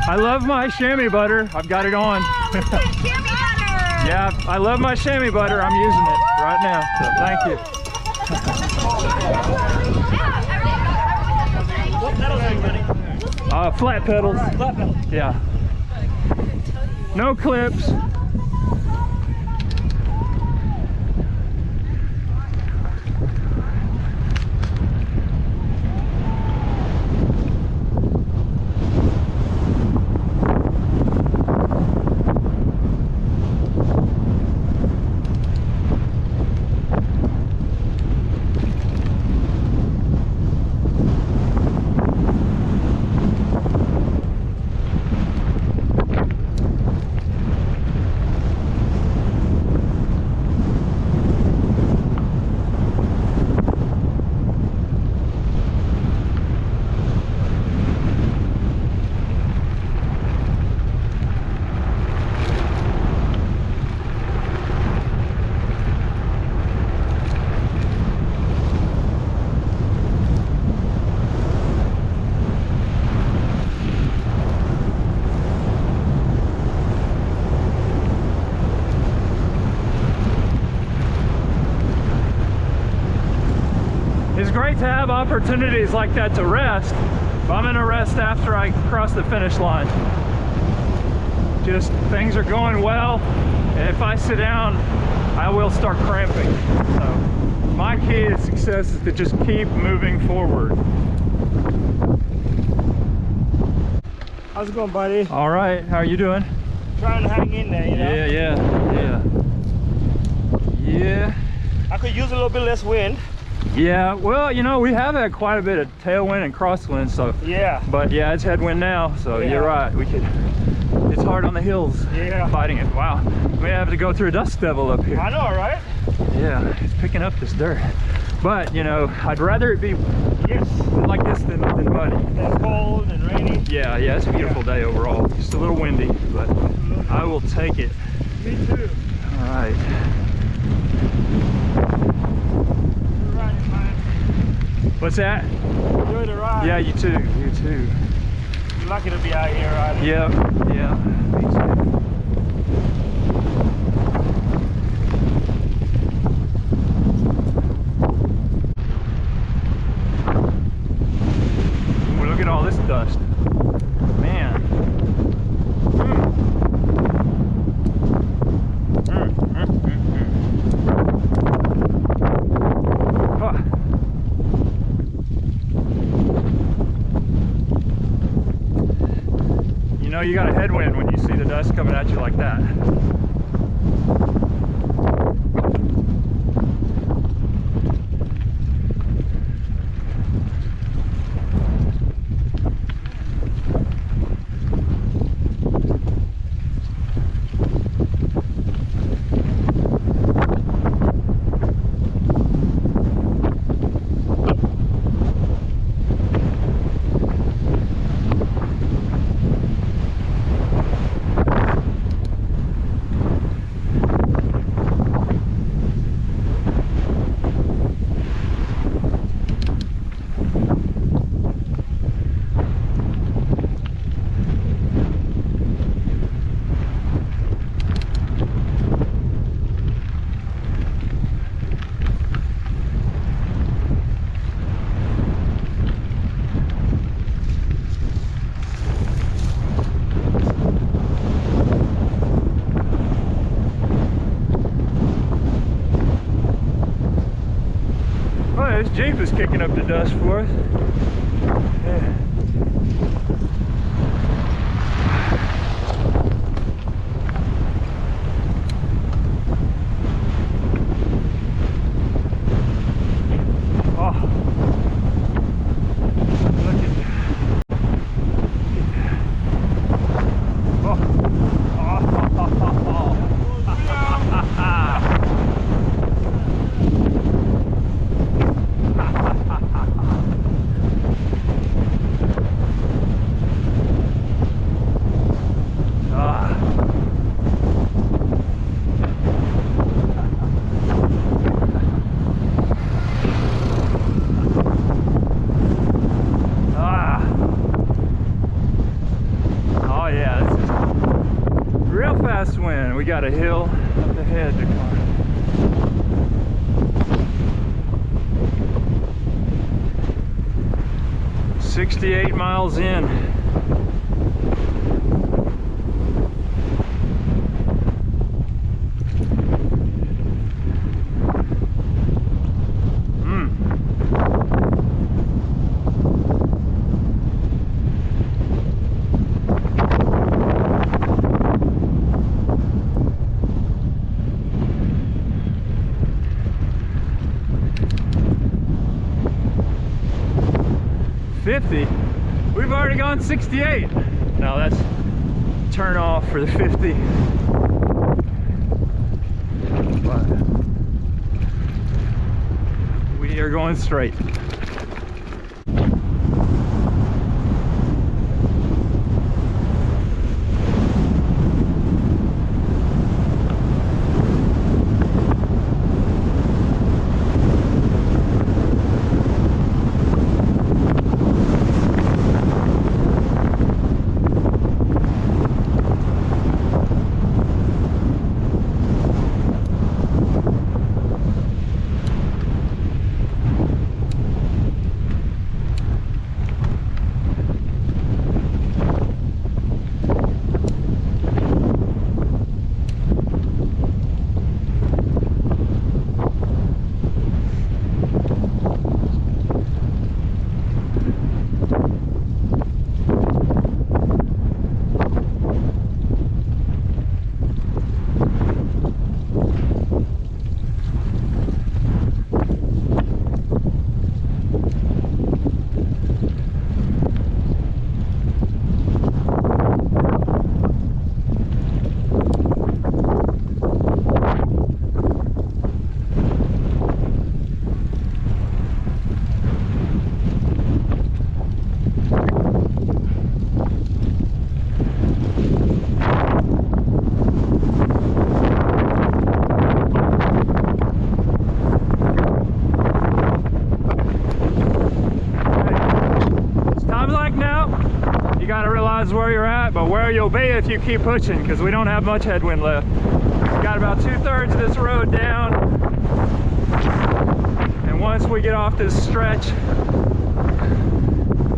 Speaker 1: I love my chamois butter. I've got it on. Yeah, I love my chamois butter. I'm using it right now, so thank you.
Speaker 3: What pedals are you running?
Speaker 1: Flat pedals.
Speaker 3: Flat pedals.
Speaker 1: Yeah. No clips. like to have opportunities like that to rest, but I'm gonna rest after I cross the finish line. Just things are going well, and if I sit down, I will start cramping. So my key to success is to just keep moving forward.
Speaker 5: How's it going, buddy?
Speaker 1: All right, how are you doing?
Speaker 5: Trying to hang in there, you know?
Speaker 1: Yeah.
Speaker 5: I could use a little bit less wind.
Speaker 1: Yeah, well, you know, we have had quite a bit of tailwind and crosswind, so.
Speaker 5: Yeah.
Speaker 1: But yeah, it's headwind now, so
Speaker 5: Yeah.
Speaker 1: you're right. It's hard on the hills.
Speaker 5: Yeah.
Speaker 1: Fighting it. Wow. We have to go through a dust devil up here.
Speaker 5: I know, right?
Speaker 1: Yeah, it's picking up this dirt. But, you know, I'd rather it be
Speaker 5: Yes.
Speaker 1: like this than muddy.
Speaker 5: It's cold and rainy.
Speaker 1: Yeah, it's a beautiful day overall. Just a little windy, but I will take it.
Speaker 5: Me too.
Speaker 1: All right.
Speaker 5: You're right, man.
Speaker 1: What's that?
Speaker 5: Enjoy the ride.
Speaker 1: Yeah, you too. You too.
Speaker 5: You're lucky to be out here riding.
Speaker 1: Yeah. Me too. Well, look at all this dust. Man. Huh. You know you got a headwind when you see the dust coming at you like that. Oh, this Jeep is kicking up the dust for us. Yeah. Oh. Look at that. Oh. Oh yeah, this is real fast wind. We got a hill up ahead to climb. $68 miles in. We've already gone 68. Now that's turn off for the 50. But we are going straight. realize where you're at, but where you'll be if you keep pushing, because we don't have much headwind left. We got about 2/3 of this road down, and once we get off this stretch,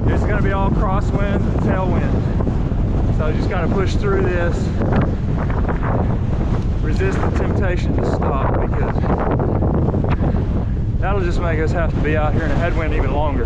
Speaker 1: it's going to be all crosswinds and tailwinds. So I just got to push through this, resist the temptation to stop, because that'll just make us have to be out here in a headwind even longer.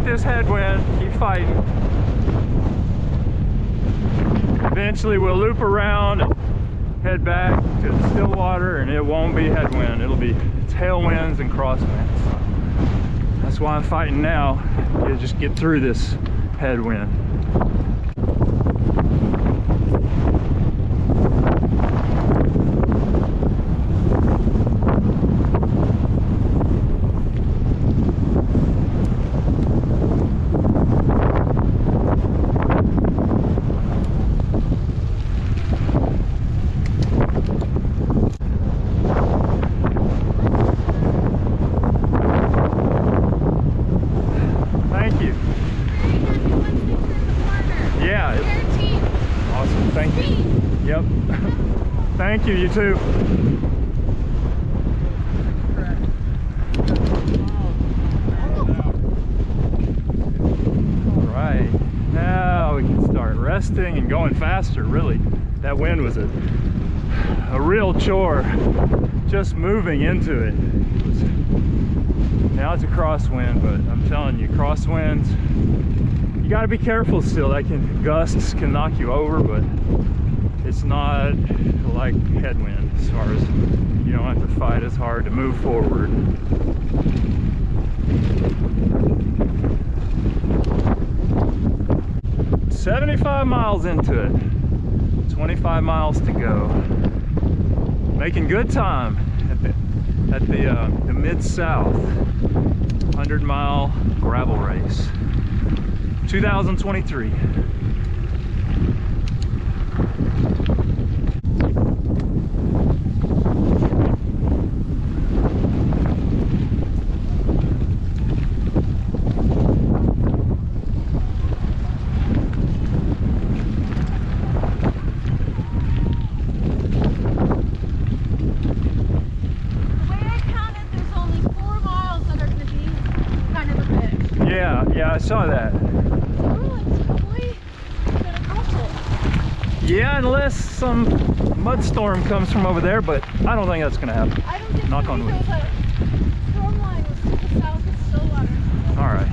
Speaker 1: This headwind, keep fighting. Eventually we'll loop around and head back to Stillwater, and it won't be headwind, it'll be tailwinds and crosswinds. That's why I'm fighting now, to just get through this headwind. Thank you, you too. All right, now we can start resting and going faster, really. That wind was a real chore, just moving into it. Now it's a crosswind, but I'm telling you, crosswinds, you gotta be careful still. Gusts can knock you over, but it's not like headwind as far as you don't have to fight as hard to move forward. "75 miles into it, 25 miles to go. Making good time at the Mid-South 100-mile gravel race, 2023. Yeah, I saw that. Yeah, unless some mudstorm comes from over there, but I don't think that's going to happen.
Speaker 8: I don't think
Speaker 1: Knock on wood.
Speaker 8: Storm line was to the south of Stillwater.
Speaker 1: All right.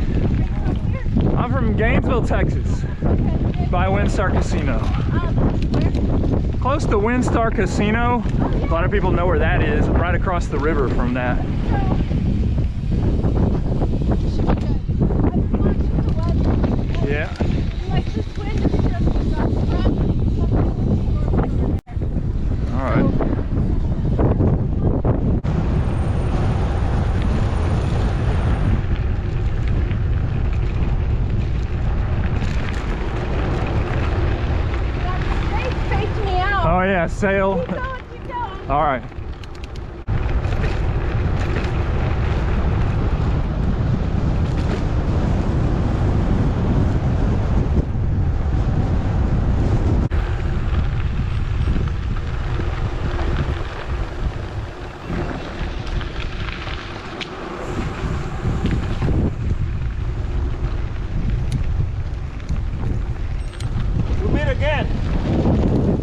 Speaker 1: I'm from Gainesville, Texas, by Windstar Casino.
Speaker 8: Where?
Speaker 1: Close to Windstar Casino. A lot of people know where that is, right across the river from that. Yeah.
Speaker 8: Like this wind is just
Speaker 1: all right.
Speaker 8: faked me out.
Speaker 1: Oh yeah, sail.
Speaker 8: Keep going, keep going.
Speaker 1: All right.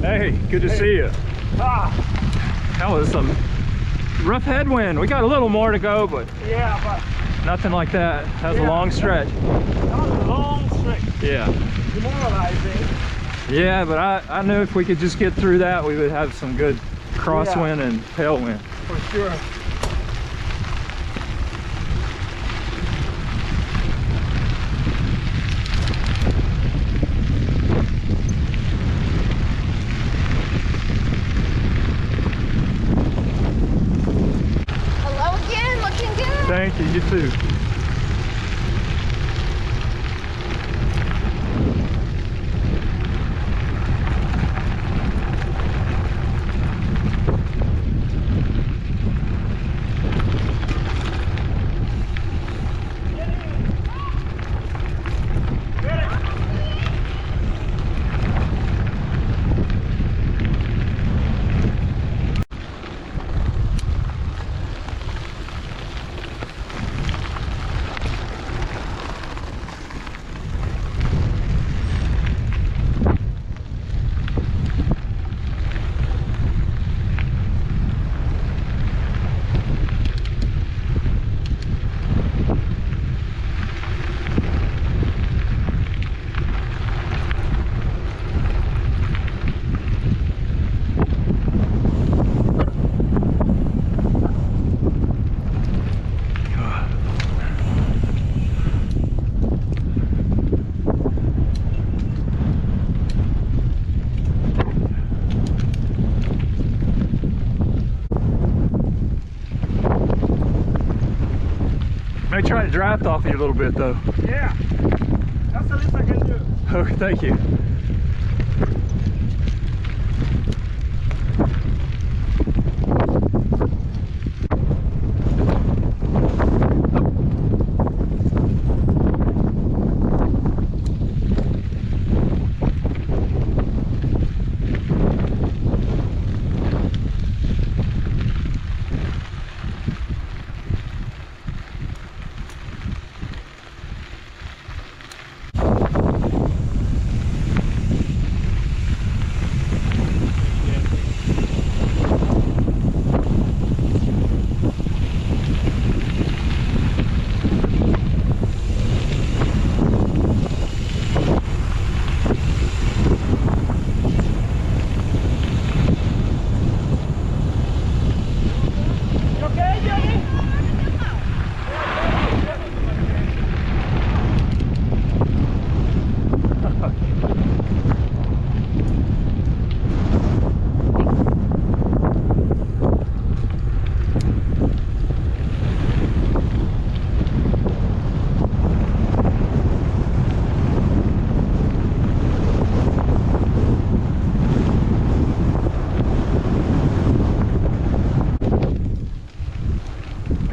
Speaker 1: Hey, good to see you. That was some rough headwind. We got a little more to go, but
Speaker 3: Yeah, but
Speaker 1: nothing like that. That was a long stretch.
Speaker 3: that was a long stretch.
Speaker 1: Yeah.
Speaker 3: Demoralizing.
Speaker 1: Yeah, but I knew if we could just get through that, we would have some good crosswind and tailwind.
Speaker 3: For sure.
Speaker 8: Hello again, looking good.
Speaker 1: Thank you, you too. May try to draft off you a little bit though.
Speaker 3: Yeah. That's the least I can do.
Speaker 1: Okay, thank you.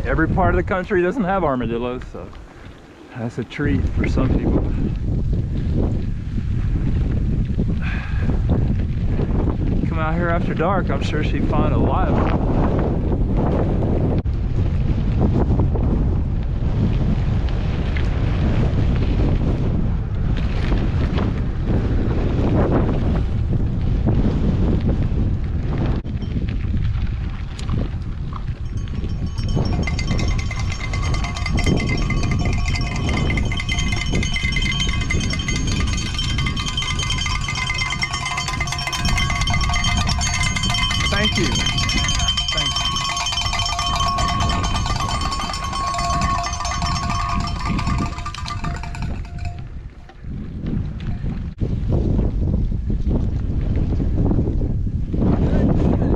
Speaker 1: Every part of the country doesn't have armadillos, so that's a treat for some people. Come out here after dark, I'm sure she'd find a lot of them. Thank you. Thank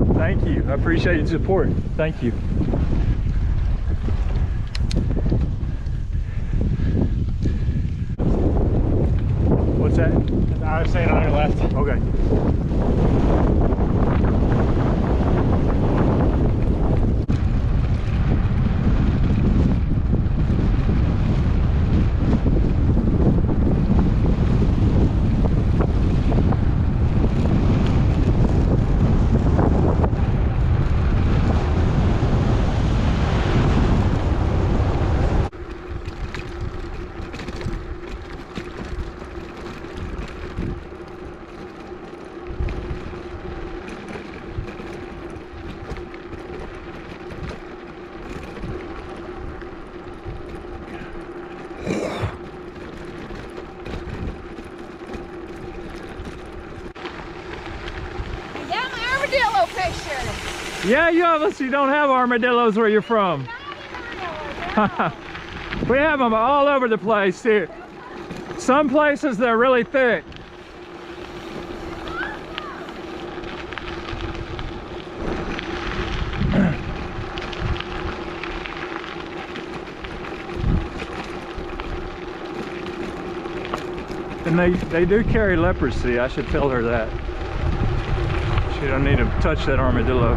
Speaker 1: you. Thank you. I appreciate your support. Thank you. What's that?
Speaker 3: I was saying on your left.
Speaker 1: Okay.
Speaker 8: armadillo picture.
Speaker 1: Yeah, you obviously don't have armadillos where you're from. We have them all over the place here. Some places they're really thick. And they do carry leprosy. I should tell her that. She don't need to touch that armadillo.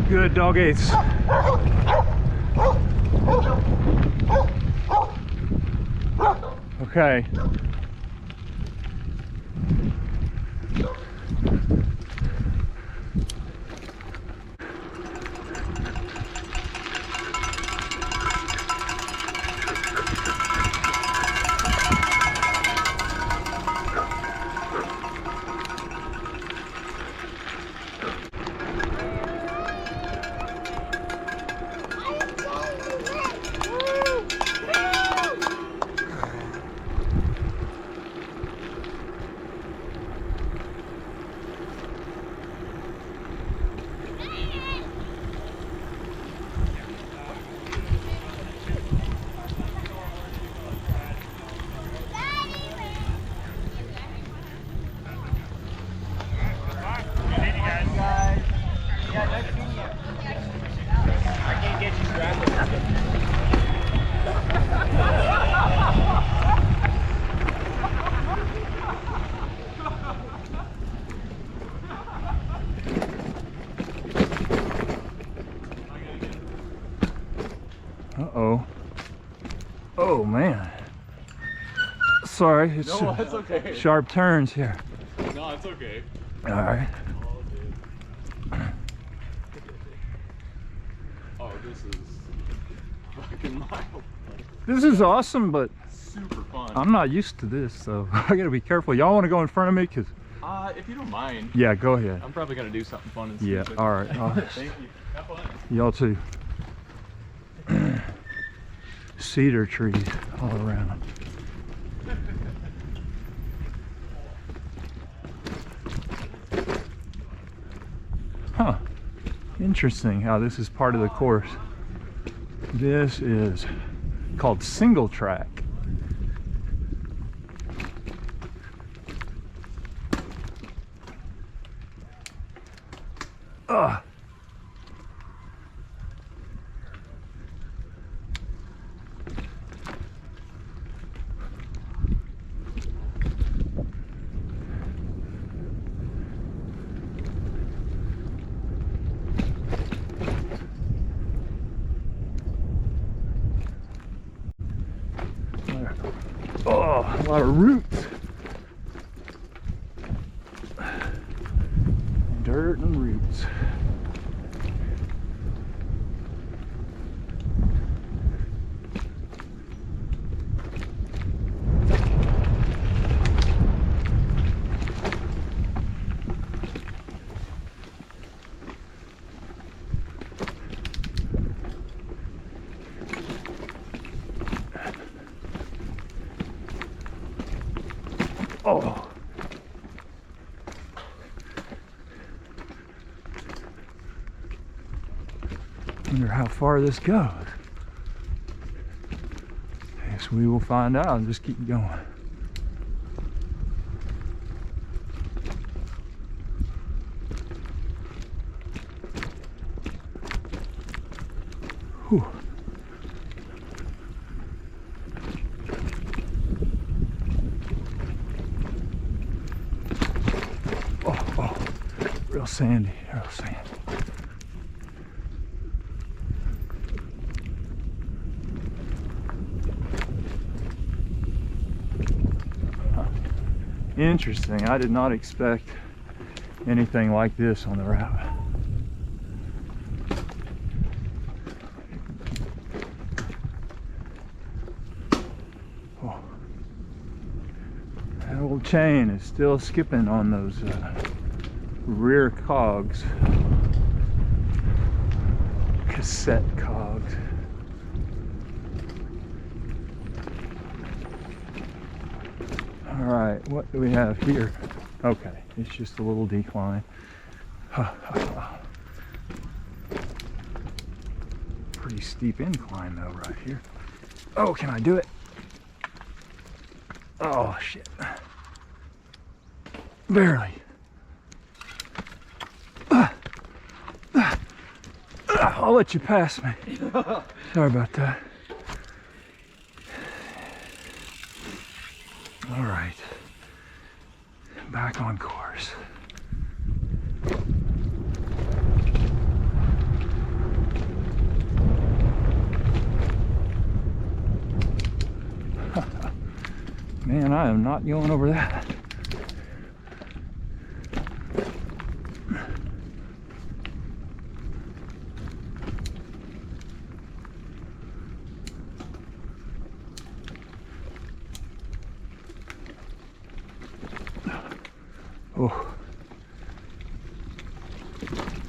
Speaker 1: Good doggies. Okay. Uh-oh. Oh, man. Sorry. It's
Speaker 9: No, that's okay.
Speaker 1: Sharp turns here.
Speaker 9: No, it's okay.
Speaker 1: All right.
Speaker 9: Oh, this is fucking mild.
Speaker 1: This is awesome, but
Speaker 9: Super fun.
Speaker 1: I'm not used to this, so I gotta be careful. Y'all want to go in front of me? Cause
Speaker 9: If you don't mind.
Speaker 1: yeah, go ahead.
Speaker 9: I'm probably gonna do something fun and
Speaker 1: Yeah,
Speaker 9: stupid.
Speaker 1: all right.
Speaker 9: Thank you. Have fun.
Speaker 1: Y'all too. Cedar trees all around. Huh. Interesting how this is part of the course. This is called single track. Ugh. Oh, a lot of roots. Dirt and roots. Oh. Wonder how far this goes. I guess we will find out and just keep going. Whew. Real sandy, real sandy. Huh. Interesting. I did not expect anything like this on the route. chain is still skipping on those rear cogs, cassette cogs. All right, what do we have here? Okay, it's just a little decline. Pretty steep incline though right here. Oh, can I do it? Oh shit. Barely. I'll let you pass me. Sorry about that. All right. Back on course. Man, I am not going over that.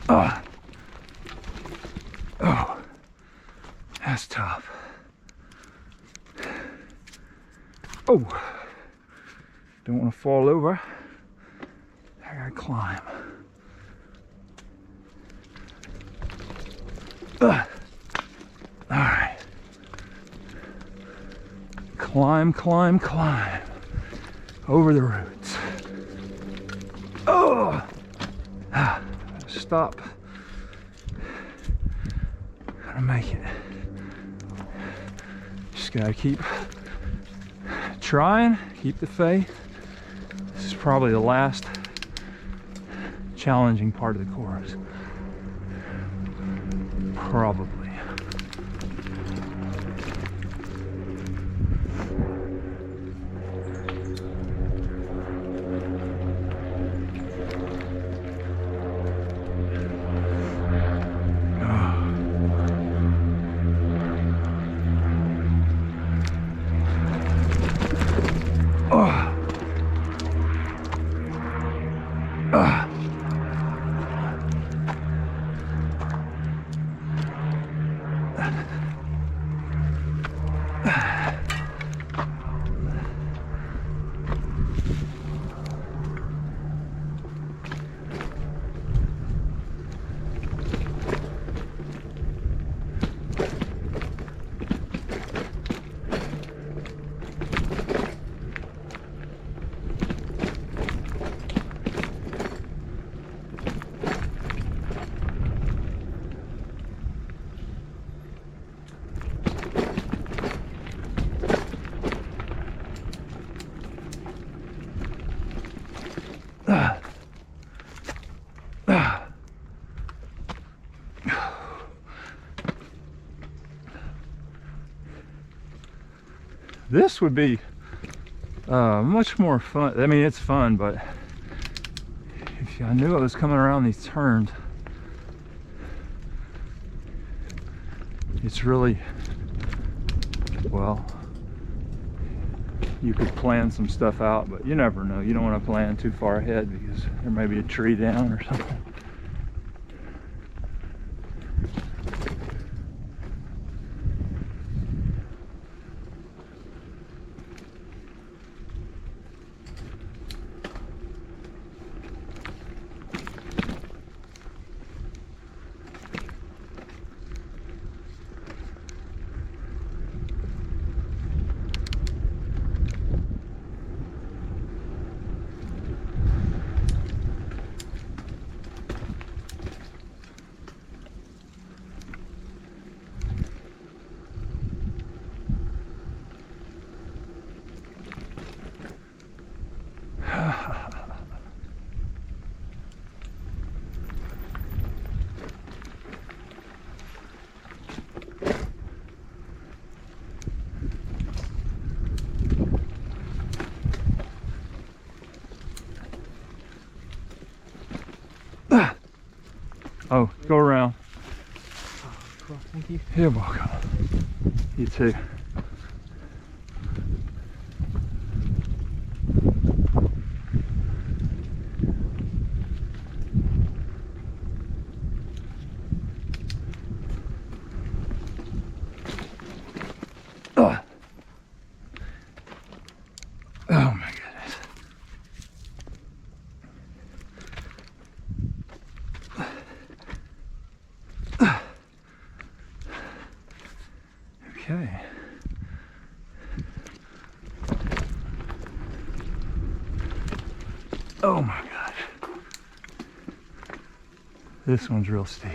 Speaker 1: Oh. Oh. That's tough. Oh. Don't want to fall over. I gotta climb. All right. Climb, climb, climb. Over the roots. Oh! Stop. Gotta make it. Just gotta keep trying, keep the faith. This is probably the last challenging part of the course. Probably. This would be much more fun. I mean, it's fun, but if I knew I was coming around these turns, it's really, well, you could plan some stuff out, but you never know. You don't want to plan too far ahead because there may be a tree down or something. Oh, go around.
Speaker 5: Oh, cool. Thank you.
Speaker 1: You're welcome. You too. Okay. Oh my gosh. This one's real steep.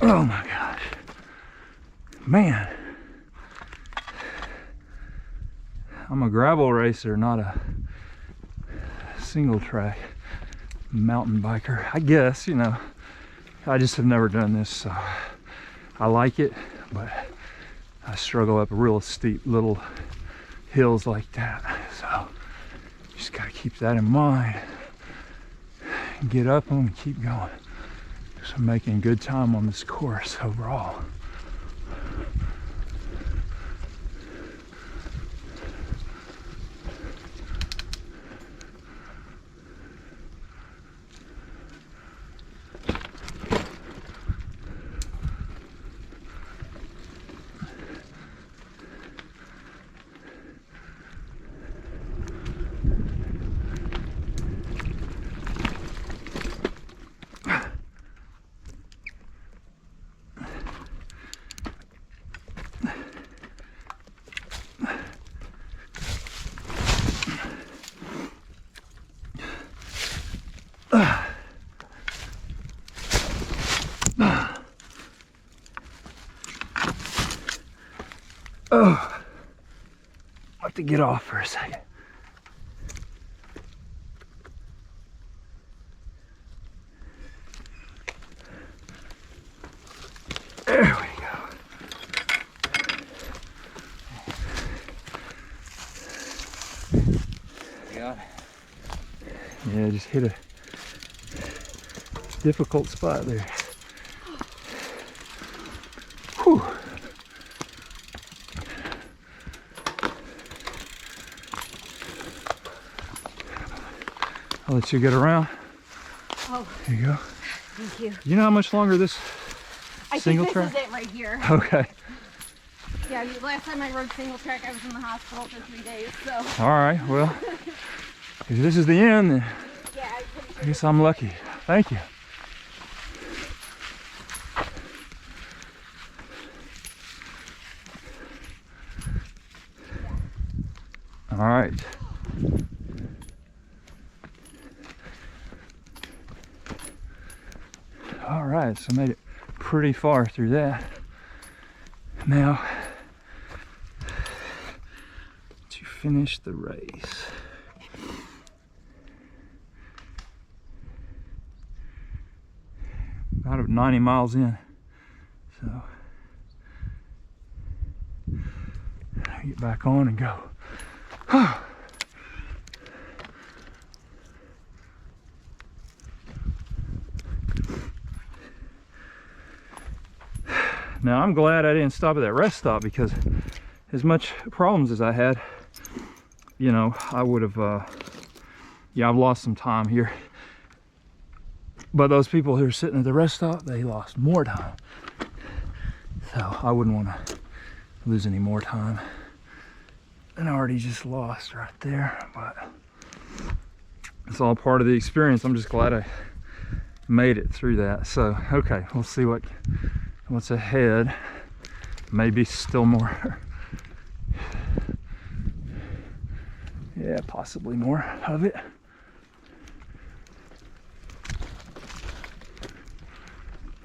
Speaker 1: Oh my gosh. Man. I'm a gravel racer, not a single track mountain biker. I guess, you know, I just have never done this, so I like it, but I struggle up real steep little hills like that. So just gotta keep that in mind. Get up them and keep going. So I'm making good time on this course overall. Oh, I have to get off for a second. There we go.
Speaker 4: Yeah.
Speaker 1: Yeah, just hit a difficult spot there. Whew. I'll let you get around.
Speaker 8: Oh,
Speaker 1: There you go.
Speaker 8: thank you.
Speaker 1: You know how much longer this
Speaker 8: I
Speaker 1: single
Speaker 8: think
Speaker 1: track?
Speaker 8: this is it right here.
Speaker 1: Okay.
Speaker 8: Yeah, last time I rode single track, I was in the hospital for 3 days, so.
Speaker 1: All right. Well, if this is the end, then
Speaker 8: Yeah,
Speaker 1: I guess I'm lucky. Thank you. All right. All right, so made it pretty far through that. Now, to finish the race. About 90 miles in, so get back on and go. Now I'm glad I didn't stop at that rest stop, because as much problems as I had, you know, I would have, yeah, I've lost some time here. But those people who are sitting at the rest stop, they lost more time. So I wouldn't want to lose any more time. And I already just lost right there, but it's all part of the experience. I'm just glad I made it through that. So, okay, we'll see what's ahead. Maybe still more. Yeah, possibly more of it.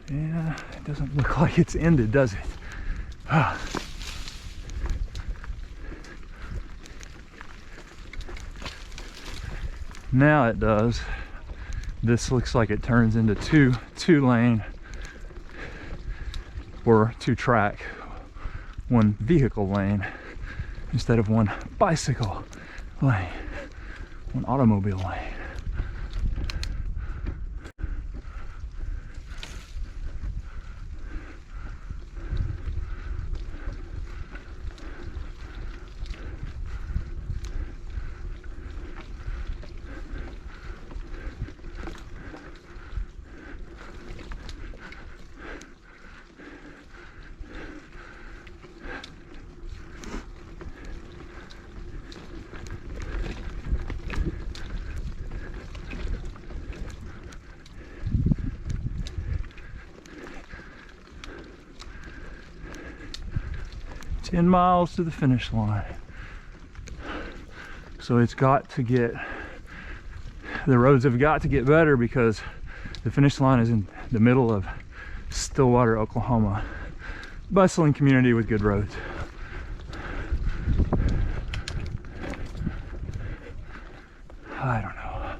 Speaker 1: Yeah, it doesn't look like it's ended, does it? Ah. Now it does. This looks like it turns into two lane or 2 track, 1 vehicle lane instead of 1 bicycle lane, 1 automobile lane. 10 miles to the finish line. So it's got to get, the roads have got to get better because the finish line is in the middle of Stillwater, Oklahoma. Bustling community with good roads. I don't know.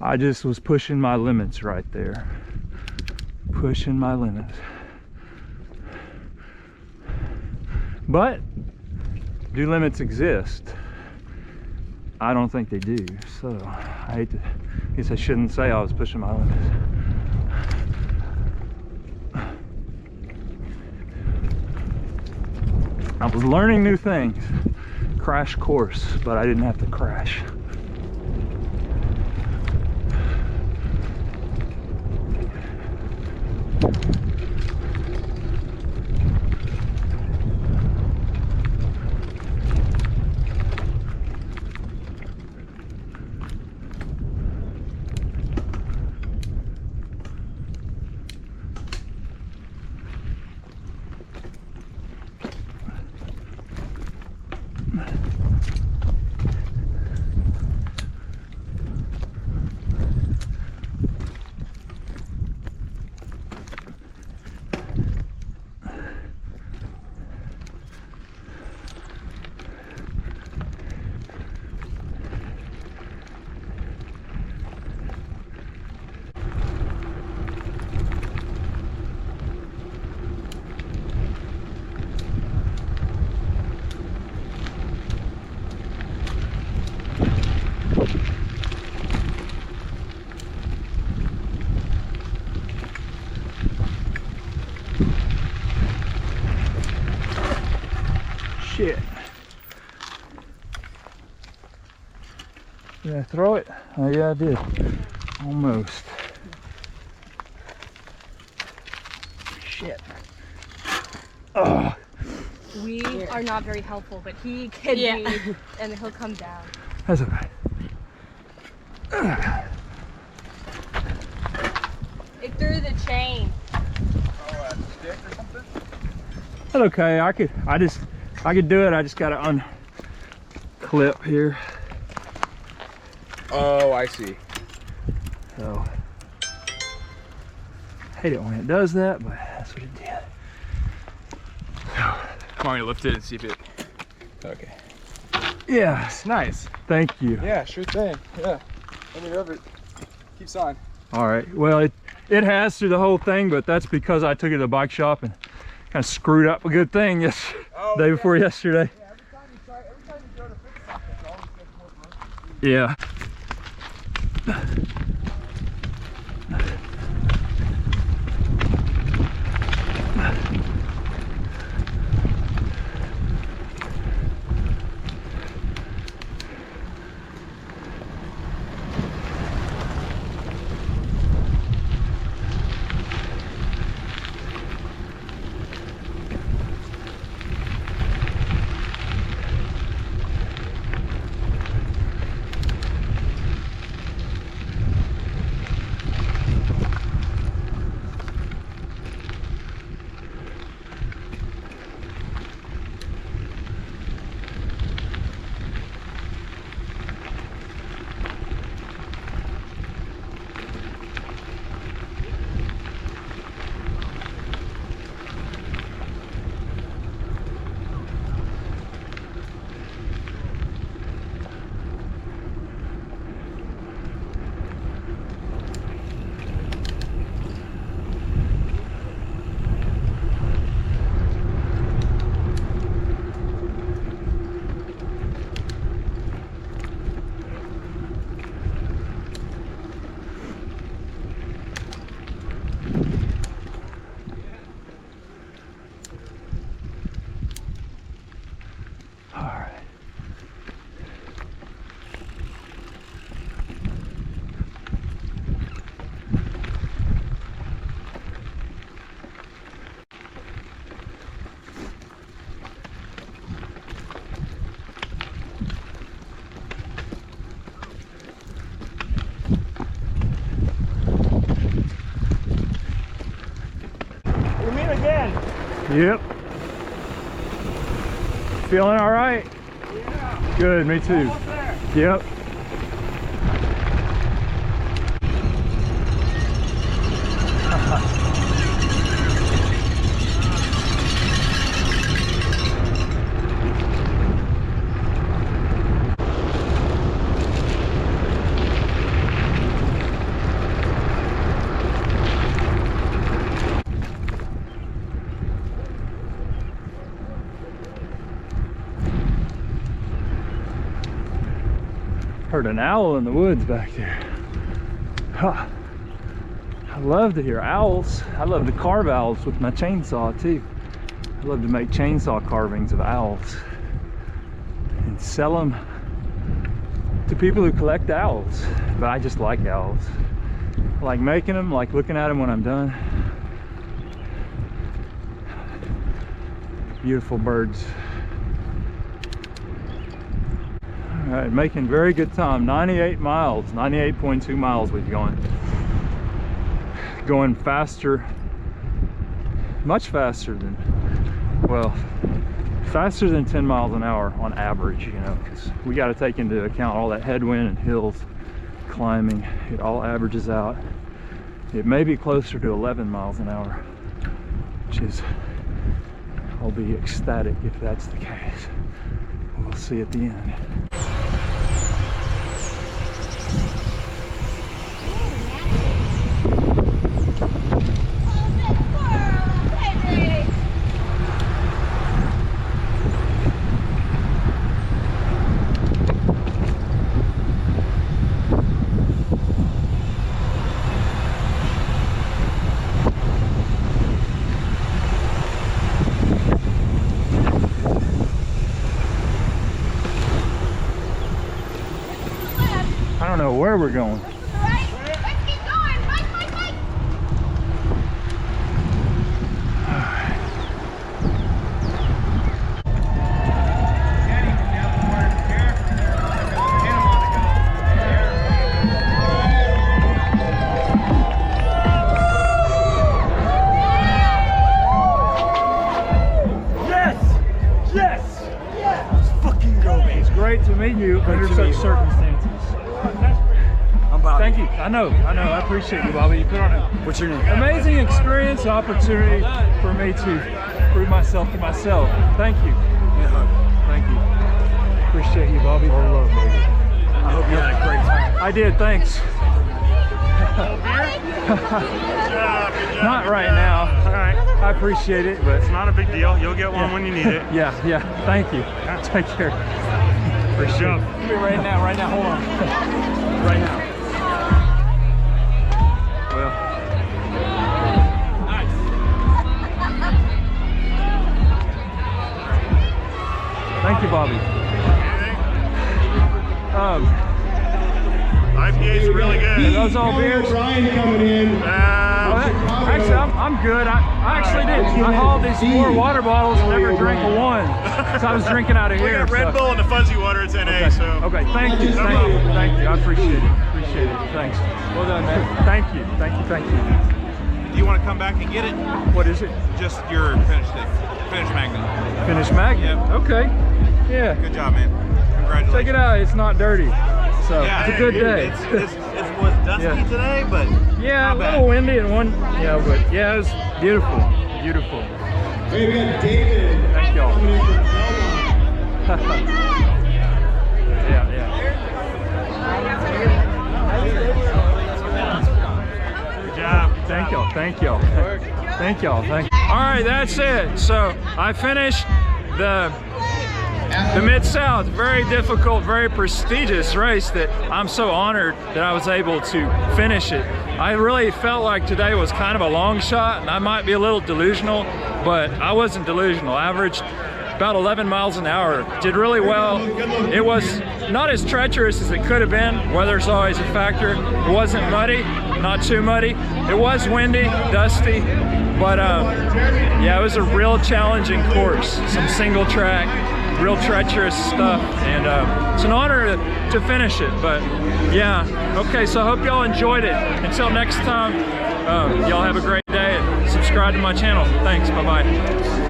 Speaker 1: I just was pushing my limits right there. Pushing my limits. But do limits exist? I don't think they do. So I guess I shouldn't say I was pushing my limits. I was learning new things. Crash course, but I didn't have to crash. Shit. Did I throw it? Oh yeah, I did. Almost. Shit. Oh.
Speaker 7: We are not very helpful, but he can be, and he'll come down.
Speaker 1: That's okay.
Speaker 7: It threw the chain.
Speaker 9: Oh, a stick or something?
Speaker 1: That's okay. I could do it. I just gotta unclip here.
Speaker 9: Oh, I see.
Speaker 1: So hate it when it does that, but that's what it did.
Speaker 9: Come on, you lift it and see if it. Okay.
Speaker 1: Yeah.
Speaker 9: It's nice.
Speaker 1: Thank you.
Speaker 9: Yeah, sure thing. Yeah. Let me rub it. Keeps on.
Speaker 1: All right. Well, it has through the whole thing, but that's because I took it to the bike shop and kind of screwed up a good thing day before yesterday.
Speaker 9: Yeah, every time you go to fix something, it always gets more broken.
Speaker 1: Yeah. Yep. feeling all right?
Speaker 3: Yeah.
Speaker 1: Good, me too.
Speaker 3: Almost there.
Speaker 1: Yep. Heard an owl in the woods back there. Huh. I love to hear owls. I love to carve owls with my chainsaw too. I love to make chainsaw carvings of owls and sell them to people who collect owls. But I just like owls. I like making them, like looking at them when I'm done. Beautiful birds. All right, making very good time. 98 miles, 98.2 miles we've gone. Going faster, much faster than, well, faster than 10 miles an hour on average, you know, because we got to take into account all that headwind and hills, climbing. It all averages out. It may be closer to 11 miles an hour, which is, I'll be ecstatic if that's the case. We'll see at the end. I don't know where we're going.
Speaker 7: Let's keep going. Bike.
Speaker 1: It's great to meet you under such circumstances. Thank you. I know. I appreciate you, Bobby. You put on a
Speaker 2: What's your name?
Speaker 1: amazing experience, opportunity for me to prove myself to myself. Thank you. Thank you. Appreciate you, Bobby.
Speaker 2: I hope you had a great time.
Speaker 1: I did. Thanks. Not right now.
Speaker 4: All right.
Speaker 1: I appreciate it, but
Speaker 4: It's not a big deal. You'll get one when you need it.
Speaker 1: yeah. Thank you. Take care. Appreciate it.
Speaker 4: Give me right now. Hold on.
Speaker 1: Right now. Well. Thank you, Bobby.
Speaker 4: IPA's are really good.
Speaker 1: Are those all beers? Actually, I'm good. I actually did. I hauled these 4 water bottles and never drank a one. So I was drinking out of
Speaker 4: We
Speaker 1: here.
Speaker 4: got Red Bull and the fuzzy water. It's NA. So.
Speaker 1: Okay, thank you. Thank you. I appreciate it. Thanks. Well done, man. Thank you.
Speaker 10: Do you want to come back and get it?
Speaker 1: What is it?
Speaker 10: Just your finish magnet.
Speaker 1: Finish magnet?
Speaker 10: Yep.
Speaker 1: Okay. Yeah.
Speaker 10: Good job, man. Congratulations.
Speaker 1: Check it out. It's not dirty. So
Speaker 10: Yeah,
Speaker 1: it's a good day.
Speaker 10: It was dusty today, but
Speaker 1: Yeah, a
Speaker 10: not
Speaker 1: little
Speaker 10: bad.
Speaker 1: windy and but yeah, it was beautiful. Beautiful.
Speaker 2: Hey, we got David.
Speaker 1: Thank y'all.
Speaker 4: Good job.
Speaker 1: Thank y'all. All right, that's it. So I finished the Mid-South. Very difficult, very prestigious race that I'm so honored that I was able to finish it. I really felt like today was kind of a long shot, and I might be a little delusional, but I wasn't delusional. Averaged about 11 miles an hour. Did really well. It was not as treacherous as it could have been. Weather's always a factor. It wasn't muddy, not too muddy. It was windy, dusty, but yeah, it was a real challenging course. Some single track, real treacherous stuff, and it's an honor to finish it. But yeah, okay, so I hope y'all enjoyed it. Until next time, y'all have a great day and subscribe to my channel. Thanks, bye-bye.